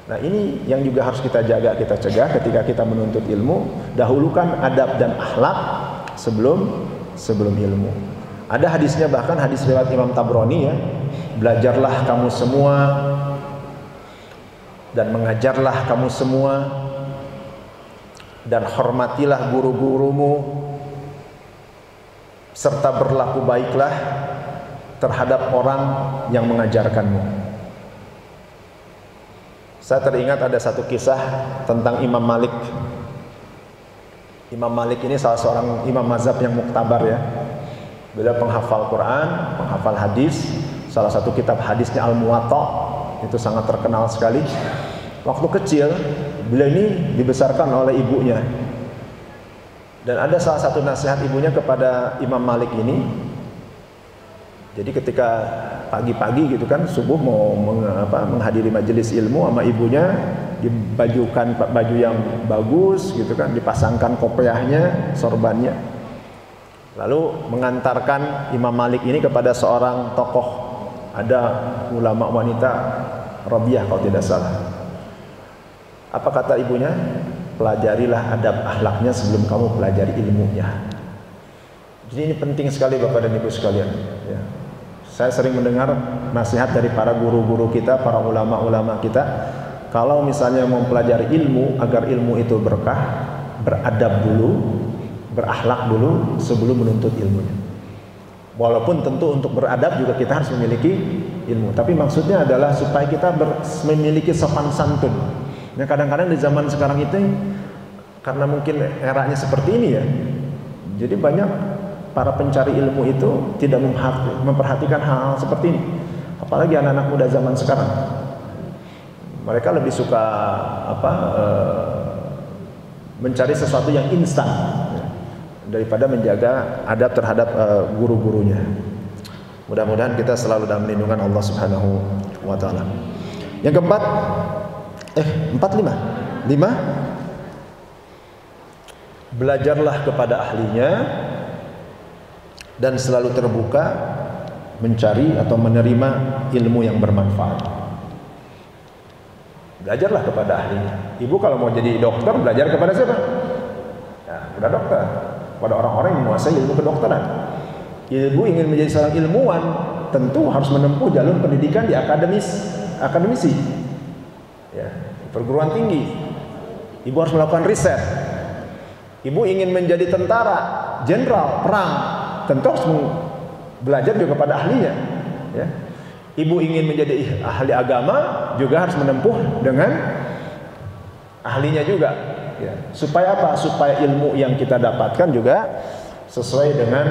Nah ini yang juga harus kita jaga, kita cegah ketika kita menuntut ilmu. Dahulukan adab dan akhlak sebelum ilmu. Ada hadisnya, bahkan hadis riwayat Imam Tabrani ya. Belajarlah kamu semua dan mengajarlah kamu semua dan hormatilah guru-gurumu serta berlaku baiklah terhadap orang yang mengajarkanmu. Saya teringat ada satu kisah tentang Imam Malik. Imam Malik ini salah seorang imam mazhab yang muktabar ya. Beliau penghafal Quran, penghafal hadis. Salah satu kitab hadisnya Al-Muwatta, itu sangat terkenal sekali. Waktu kecil, beliau ini dibesarkan oleh ibunya. Dan ada salah satu nasihat ibunya kepada Imam Malik ini. Jadi ketika pagi-pagi gitu kan, subuh mau menghadiri majelis ilmu sama ibunya, dibajukan baju yang bagus gitu kan, dipasangkan kopiahnya, sorbannya. Lalu mengantarkan Imam Malik ini kepada seorang tokoh, ada ulama wanita, Rabiah kalau tidak salah. Apa kata ibunya? Pelajarilah adab akhlaknya sebelum kamu pelajari ilmunya. Jadi ini penting sekali Bapak dan Ibu sekalian ya. Saya sering mendengar nasihat dari para guru-guru kita, para ulama-ulama kita, kalau misalnya mau mempelajari ilmu, agar ilmu itu berkah, beradab dulu, berakhlak dulu sebelum menuntut ilmunya. Walaupun tentu untuk beradab juga kita harus memiliki ilmu. Tapi maksudnya adalah supaya kita memiliki sopan santun. Nah, kadang-kadang di zaman sekarang itu karena mungkin eranya seperti ini ya. Jadi banyak para pencari ilmu itu tidak memperhatikan hal-hal seperti ini. Apalagi anak-anak muda zaman sekarang. Mereka lebih suka mencari sesuatu yang instan daripada menjaga adab terhadap guru-gurunya. Mudah-mudahan kita selalu dalam lindungan Allah Subhanahu wa taala. Yang keempat, 5. Belajarlah kepada ahlinya dan selalu terbuka mencari atau menerima ilmu yang bermanfaat. Belajarlah kepada ahlinya. Ibu kalau mau jadi dokter, belajar kepada siapa? Ya, kepada dokter, kepada orang-orang yang menguasai ilmu kedokteran. Ibu ingin menjadi seorang ilmuwan, tentu harus menempuh jalur pendidikan di akademisi, ya, perguruan tinggi. Ibu harus melakukan riset. Ibu ingin menjadi tentara, jenderal, perang, tentu harus belajar juga kepada ahlinya. Ya. Ibu ingin menjadi ahli agama, juga harus menempuh dengan ahlinya juga. Ya. Supaya apa? Supaya ilmu yang kita dapatkan juga sesuai dengan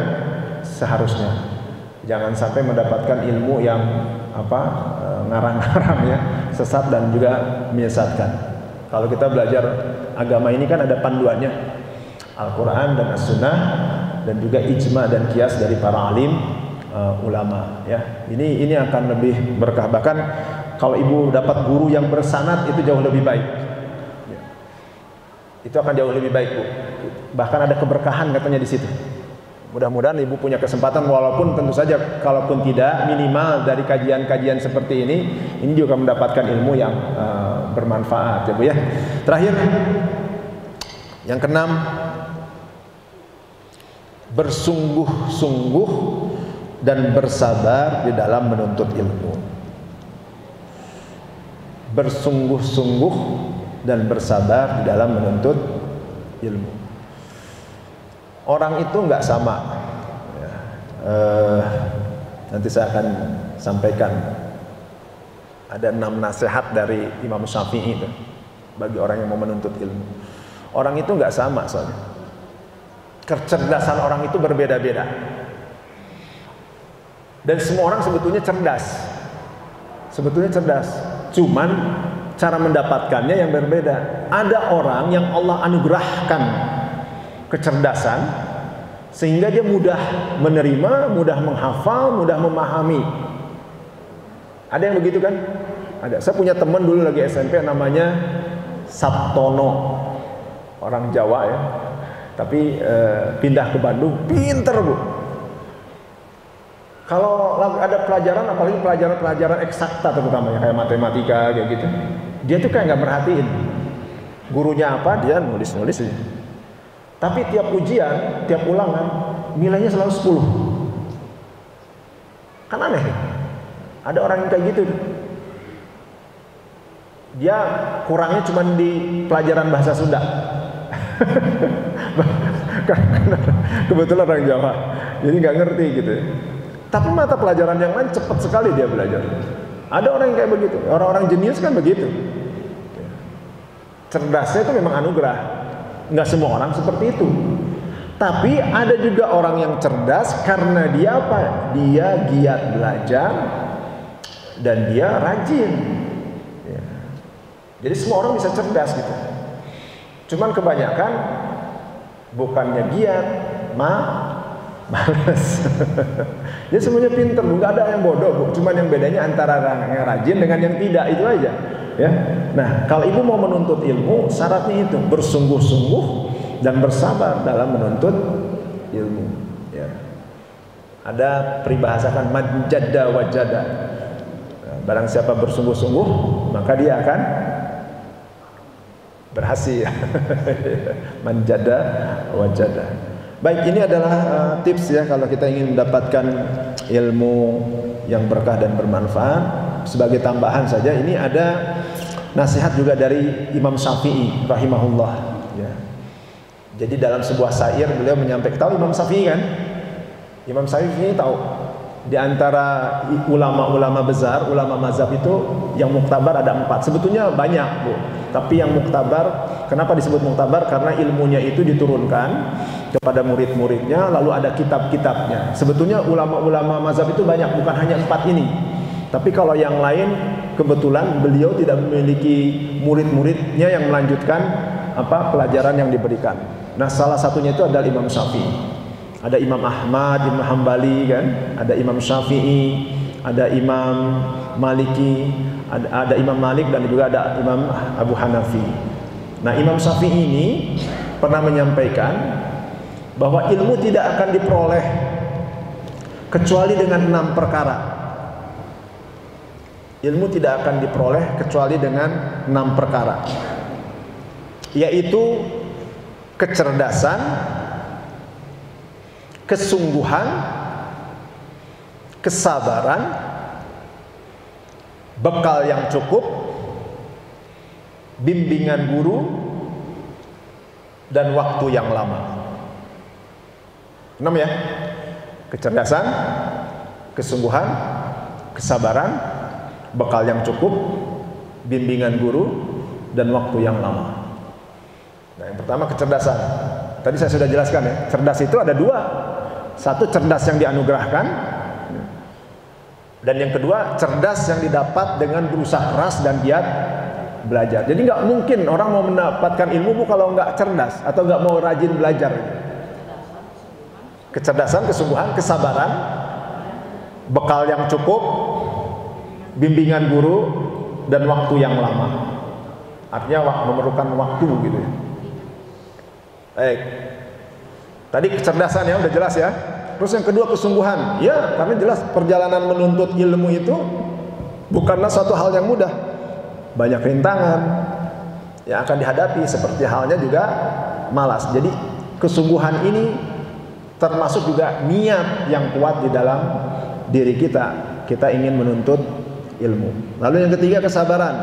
seharusnya. Jangan sampai mendapatkan ilmu yang ngarang-ngarang ya, sesat dan juga menyesatkan. Kalau kita belajar agama ini kan ada panduannya, Al-Quran dan As-Sunnah, dan juga ijma dan kias dari para alim ulama ya. Ini akan lebih berkah. Bahkan kalau ibu dapat guru yang bersanad itu jauh lebih baik ya. Itu akan jauh lebih baik, Bu. Bahkan ada keberkahan katanya di situ. Mudah-mudahan ibu punya kesempatan, walaupun tentu saja kalaupun tidak, minimal dari kajian-kajian seperti ini juga mendapatkan ilmu yang bermanfaat ya, Bu ya. Terakhir, yang keenam, bersungguh-sungguh dan bersabar di dalam menuntut ilmu. Bersungguh-sungguh dan bersabar di dalam menuntut ilmu. Orang itu nggak sama. Nanti saya akan sampaikan. Ada 6 nasihat dari Imam Syafi'i itu bagi orang yang mau menuntut ilmu. Orang itu nggak sama soalnya. Kecerdasan orang itu berbeda-beda. Dan semua orang sebetulnya cerdas. Cuman cara mendapatkannya yang berbeda. Ada orang yang Allah anugerahkan kecerdasan sehingga dia mudah menerima, mudah menghafal, mudah memahami. Ada yang begitu kan? Ada. Saya punya teman dulu lagi SMP namanya Sabtono, orang Jawa ya, tapi pindah ke Bandung, pinter Bu. Kalau ada pelajaran, apalagi pelajaran eksakta terutamanya kayak matematika kayak gitu, dia tuh kayak nggak merhatiin gurunya apa, dia nulis-nulis aja. Tapi tiap ujian, tiap ulangan nilainya selalu 10. Kan aneh. Ada orang yang kayak gitu. Dia kurangnya cuma di pelajaran bahasa Sunda. Kebetulan orang Jawa, jadi nggak ngerti gitu. Tapi mata pelajaran yang lain cepat sekali dia belajar. Ada orang yang kayak begitu. Orang-orang jenius kan begitu. Cerdasnya itu memang anugerah. Nggak semua orang seperti itu. Tapi ada juga orang yang cerdas karena dia apa? Dia giat belajar dan dia rajin. Ya. Jadi semua orang bisa cerdas gitu. Cuman kebanyakan bukannya giat, malas. Jadi semuanya pinter, nggak ada yang bodoh, Bu. Cuman yang bedanya antara yang rajin dengan yang tidak, itu aja. Ya. Nah, kalau ibu mau menuntut ilmu, syaratnya itu bersungguh-sungguh dan bersabar dalam menuntut ilmu. Ya. Ada peribahasakan manjada wajada. Nah, barang siapa bersungguh-sungguh, maka dia akan berhasil. Manjada wajada. Baik, ini adalah tips ya kalau kita ingin mendapatkan ilmu yang berkah dan bermanfaat. Sebagai tambahan saja, ini ada nasihat juga dari Imam Syafi'i rahimahullah. Ya. Jadi dalam sebuah syair beliau menyampaikan, tahu Imam Syafi'i kan? Imam Syafi'i tahu di antara ulama-ulama besar, ulama mazhab itu yang muktabar ada 4. Sebetulnya banyak, Bu. Tapi yang muktabar, kenapa disebut muktabar? Karena ilmunya itu diturunkan kepada murid-muridnya, lalu ada kitab-kitabnya. Sebetulnya ulama-ulama mazhab itu banyak, bukan hanya 4 ini. Tapi kalau yang lain, kebetulan beliau tidak memiliki murid-muridnya yang melanjutkan pelajaran yang diberikan. Nah, salah satunya itu adalah Imam Syafi'i. Ada Imam Ahmad, Imam Hambali kan, ada Imam Syafi'i, ada Imam Maliki, ada Imam Malik dan juga ada Imam Abu Hanafi. Nah, Imam Syafi'i ini pernah menyampaikan bahwa ilmu tidak akan diperoleh kecuali dengan 6 perkara. Ilmu tidak akan diperoleh kecuali dengan 6 perkara, yaitu kecerdasan, kesungguhan, kesabaran, bekal yang cukup, bimbingan guru, dan waktu yang lama. 6 ya. Kecerdasan, kesungguhan, kesabaran, bekal yang cukup, bimbingan guru, dan waktu yang lama. Nah, yang pertama kecerdasan. Tadi saya sudah jelaskan ya. Cerdas itu ada 2. Satu, cerdas yang dianugerahkan, dan yang kedua, cerdas yang didapat dengan berusaha keras dan giat belajar. Jadi nggak mungkin orang mau mendapatkan ilmu kalau nggak cerdas atau nggak mau rajin belajar. Kecerdasan, kesungguhan, kesabaran, bekal yang cukup, bimbingan guru, dan waktu yang lama. Artinya memerlukan waktu gitu ya. Baik. Tadi kecerdasan ya udah jelas ya. Terus yang kedua kesungguhan. Ya, karena jelas perjalanan menuntut ilmu itu bukanlah suatu hal yang mudah. Banyak rintangan yang akan dihadapi, seperti halnya juga malas. Jadi kesungguhan ini termasuk juga niat yang kuat di dalam diri kita. Kita ingin menuntut ilmu. Lalu yang ketiga kesabaran.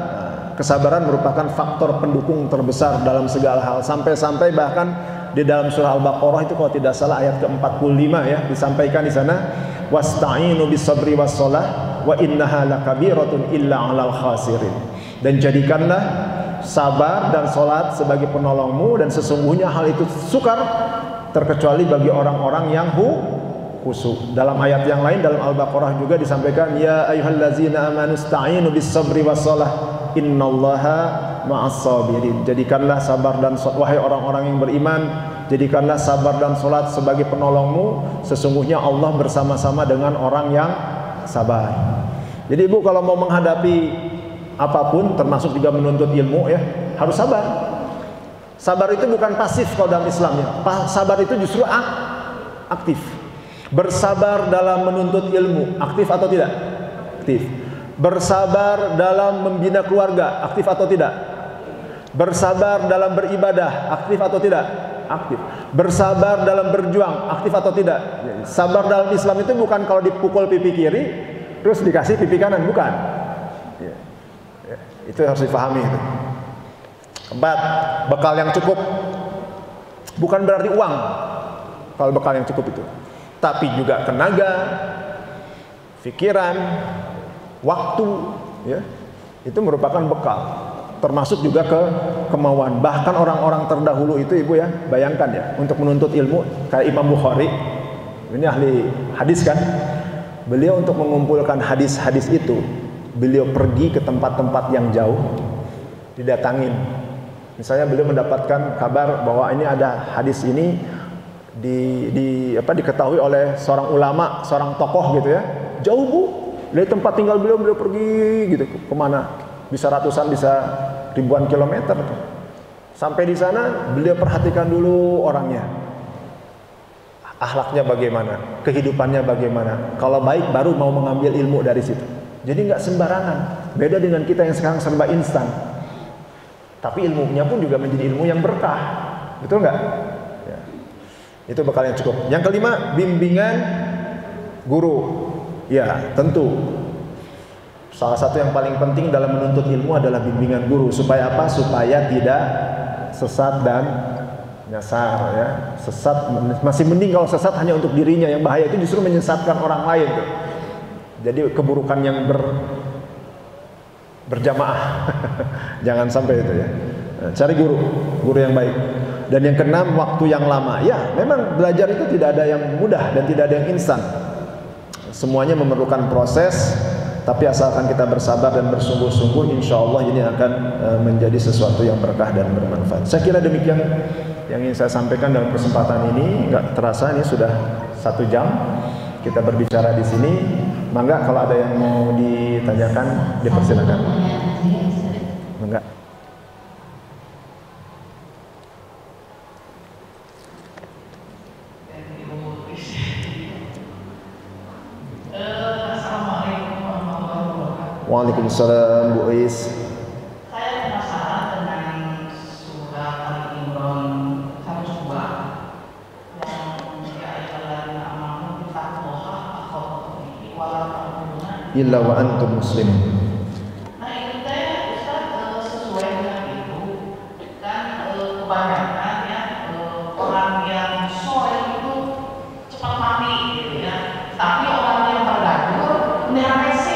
Kesabaran merupakan faktor pendukung terbesar dalam segala hal. Sampai-sampai bahkan di dalam surah Al-Baqarah itu kalau tidak salah ayat ke-45 ya, disampaikan di sana, wasta'inu bis-sabri was-shalah wa innaha lakabiratun illa 'alal khasirin. Dan jadikanlah sabar dan salat sebagai penolongmu, dan sesungguhnya hal itu sukar terkecuali bagi orang-orang yang khusyuk. Dalam ayat yang lain dalam Al-Baqarah juga disampaikan, ya ayyuhallazina amanu ista'inu bis-sabri was-shalah innallaha ma'as-sabirin. Jadikanlah sabar dan wahai orang-orang yang beriman, jadikanlah sabar dan salat sebagai penolongmu, sesungguhnya Allah bersama-sama dengan orang yang sabar. Jadi Ibu kalau mau menghadapi apapun termasuk juga menuntut ilmu ya, harus sabar. Sabar itu bukan pasif kalau dalam Islam ya. Sabar itu justru aktif. Bersabar dalam menuntut ilmu, aktif atau tidak? Aktif. Bersabar dalam membina keluarga, aktif atau tidak? Bersabar dalam beribadah, aktif atau tidak? Aktif. Bersabar dalam berjuang, aktif atau tidak? Sabar dalam Islam itu bukan kalau dipukul pipi kiri terus dikasih pipi kanan, bukan. Itu harus dipahami itu. Keempat, bekal yang cukup. Bukan berarti uang kalau bekal yang cukup itu, tapi juga tenaga, pikiran, waktu ya. Itu merupakan bekal. Termasuk juga kemauan. Bahkan orang-orang terdahulu itu Ibu ya, bayangkan ya, untuk menuntut ilmu kayak Imam Bukhari. Ini ahli hadis kan? Beliau untuk mengumpulkan hadis-hadis itu, beliau pergi ke tempat-tempat yang jauh, didatangin. Misalnya beliau mendapatkan kabar bahwa ini ada hadis ini diketahui oleh seorang ulama, seorang tokoh gitu ya. Jauh Bu, dari tempat tinggal beliau pergi gitu kemana? Bisa ratusan, bisa ribuan kilometer. Sampai di sana beliau perhatikan dulu orangnya, akhlaknya bagaimana, kehidupannya bagaimana. Kalau baik baru mau mengambil ilmu dari situ. Jadi nggak sembarangan. Beda dengan kita yang sekarang serba instan. Tapi ilmunya pun juga menjadi ilmu yang berkah. Betul nggak? Ya. Itu bekal yang cukup. Yang kelima, bimbingan guru. Ya, tentu. Salah satu yang paling penting dalam menuntut ilmu adalah bimbingan guru. Supaya apa? Supaya tidak sesat dan nyasar ya, sesat. Masih mending kalau sesat hanya untuk dirinya, yang bahaya itu justru menyesatkan orang lain tuh. Jadi keburukan yang berjamaah. Jangan sampai itu ya. Cari guru yang baik. Dan yang keenam, waktu yang lama. Ya, memang belajar itu tidak ada yang mudah dan tidak ada yang instan. Semuanya memerlukan proses, tapi asalkan kita bersabar dan bersungguh-sungguh, insya Allah ini akan menjadi sesuatu yang berkah dan bermanfaat. Saya kira demikian yang ingin saya sampaikan dalam kesempatan ini. Nggak terasa ini sudah 1 jam kita berbicara di sini. Mangga kalau ada yang mau ditanyakan, dipersilakan. Mangga. Waalaikumsalam Bu Is. Saya penasaran dengan surah Al-Imran 102 yang diayatkan amanu bittaqwa akhawati wala ta'buduna Illa wa antum muslimun. Nah itu teh Ustaz sesuai dengan itu kan kebanyakan ya orang yang soleh itu cepat mati gitu ya, tapi orang yang tergadur menyerang PC.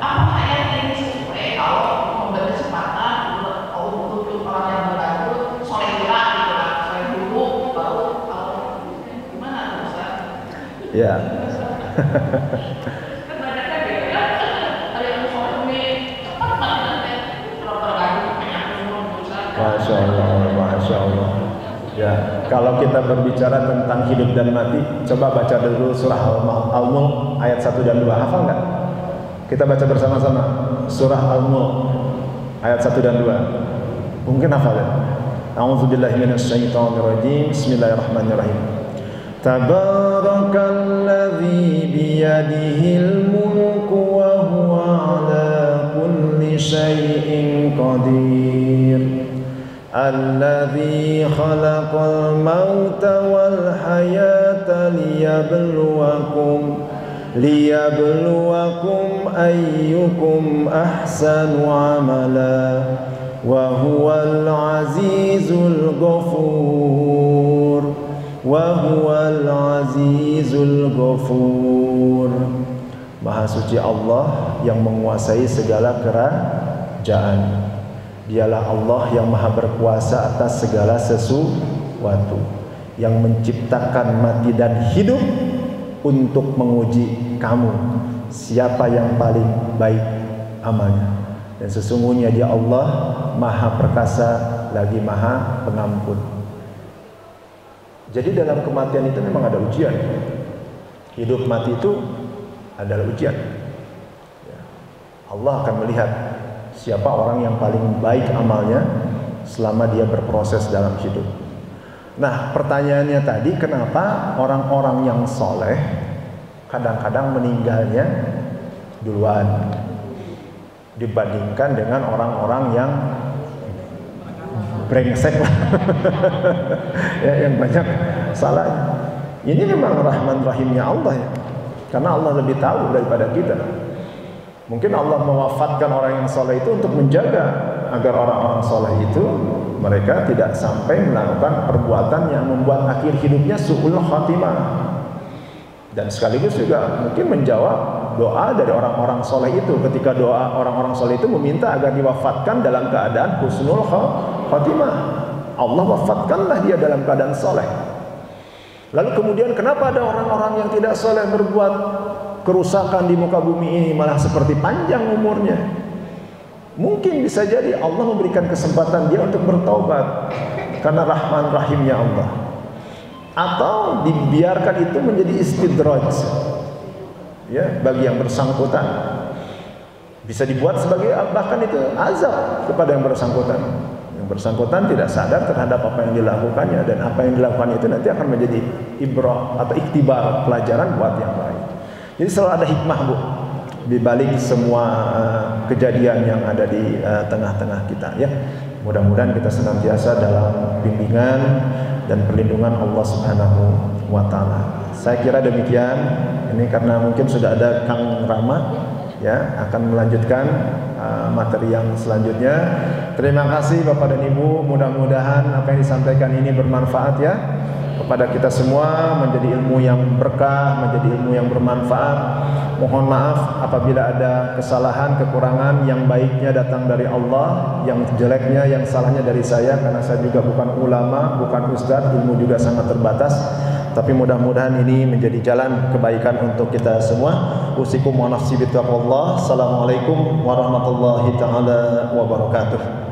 Apa ayat ini sesuai kalau memberi kesempatan untuk orang yang bergadur soleh dulu gitu lah, soleh dulu baru gimana tuh Ustaz? Ya. Kebanyakan gitu ya, ada yang soleh ini cepat mati nanti kalau tergadur penyakit belum Ustaz. Masya Allah, Masya Allah. Ya, kalau kita berbicara tentang hidup dan mati, coba baca dulu surah Al-Mulk ayat 1 dan 2. Hafal nggak? Kita baca bersama-sama surah Al-Mulk ayat 1 dan 2. Mungkin hafal ya? A'udzubillahi minasyaitonirrajim. Bismillahirrahmanirrahim. Tabarakalladzi biyadihil mulku wa huwa ala kulli syai'in qadir. Alladzi khalaqal mauta wal hayata liyabluwakum ayyukum ahsanu amala wa huwal azizul ghafur. Maha suci Allah yang menguasai segala kerajaan. Dialah Allah yang maha berkuasa atas segala sesuatu, yang menciptakan mati dan hidup untuk menguji kamu siapa yang paling baik amalnya. Dan sesungguhnya Dia Allah maha perkasa lagi maha pengampun. Jadi dalam kematian itu memang ada ujian. Hidup mati itu adalah ujian. Allah akan melihat siapa orang yang paling baik amalnya selama dia berproses dalam hidup. Nah, pertanyaannya tadi, kenapa orang-orang yang soleh kadang-kadang meninggalnya duluan dibandingkan dengan orang-orang yang brengsek lah. Ya, yang banyak salahnya. Ini memang rahman rahimnya Allah ya, karena Allah lebih tahu daripada kita. Mungkin Allah mewafatkan orang yang soleh itu untuk menjaga agar orang-orang soleh itu mereka tidak sampai melakukan perbuatan yang membuat akhir hidupnya su'ul khatimah. Dan sekaligus juga mungkin menjawab doa dari orang-orang soleh itu, ketika doa orang-orang soleh itu meminta agar diwafatkan dalam keadaan husnul khatimah. Allah wafatkanlah dia dalam keadaan soleh. Lalu kemudian kenapa ada orang-orang yang tidak soleh berbuat kerusakan di muka bumi ini malah seperti panjang umurnya? Mungkin bisa jadi Allah memberikan kesempatan dia untuk bertaubat karena rahman rahimnya Allah, atau dibiarkan itu menjadi istidraj ya bagi yang bersangkutan. Bisa dibuat sebagai bahkan itu azab kepada yang bersangkutan. Yang bersangkutan tidak sadar terhadap apa yang dilakukannya, dan apa yang dilakukan itu nanti akan menjadi ibrah atau iktibar, pelajaran buat yang lain. Jadi selalu ada hikmah Bu di balik semua kejadian yang ada di tengah-tengah kita ya. Mudah-mudahan kita senantiasa dalam bimbingan dan perlindungan Allah Subhanahu wa taala. Saya kira demikian. Ini karena mungkin sudah ada Kang Rama ya akan melanjutkan materi yang selanjutnya. Terima kasih Bapak dan Ibu, mudah-mudahan apa yang disampaikan ini bermanfaat ya kepada kita semua, menjadi ilmu yang berkah, menjadi ilmu yang bermanfaat. Mohon maaf apabila ada kesalahan, kekurangan. Yang baiknya datang dari Allah, yang jeleknya, yang salahnya dari saya, karena saya juga bukan ulama, bukan ustadz, ilmu juga sangat terbatas. Tapi mudah-mudahan ini menjadi jalan kebaikan untuk kita semua. Usikum wa nafsi bittaqwallah. Assalamualaikum warahmatullahi taala wabarakatuh.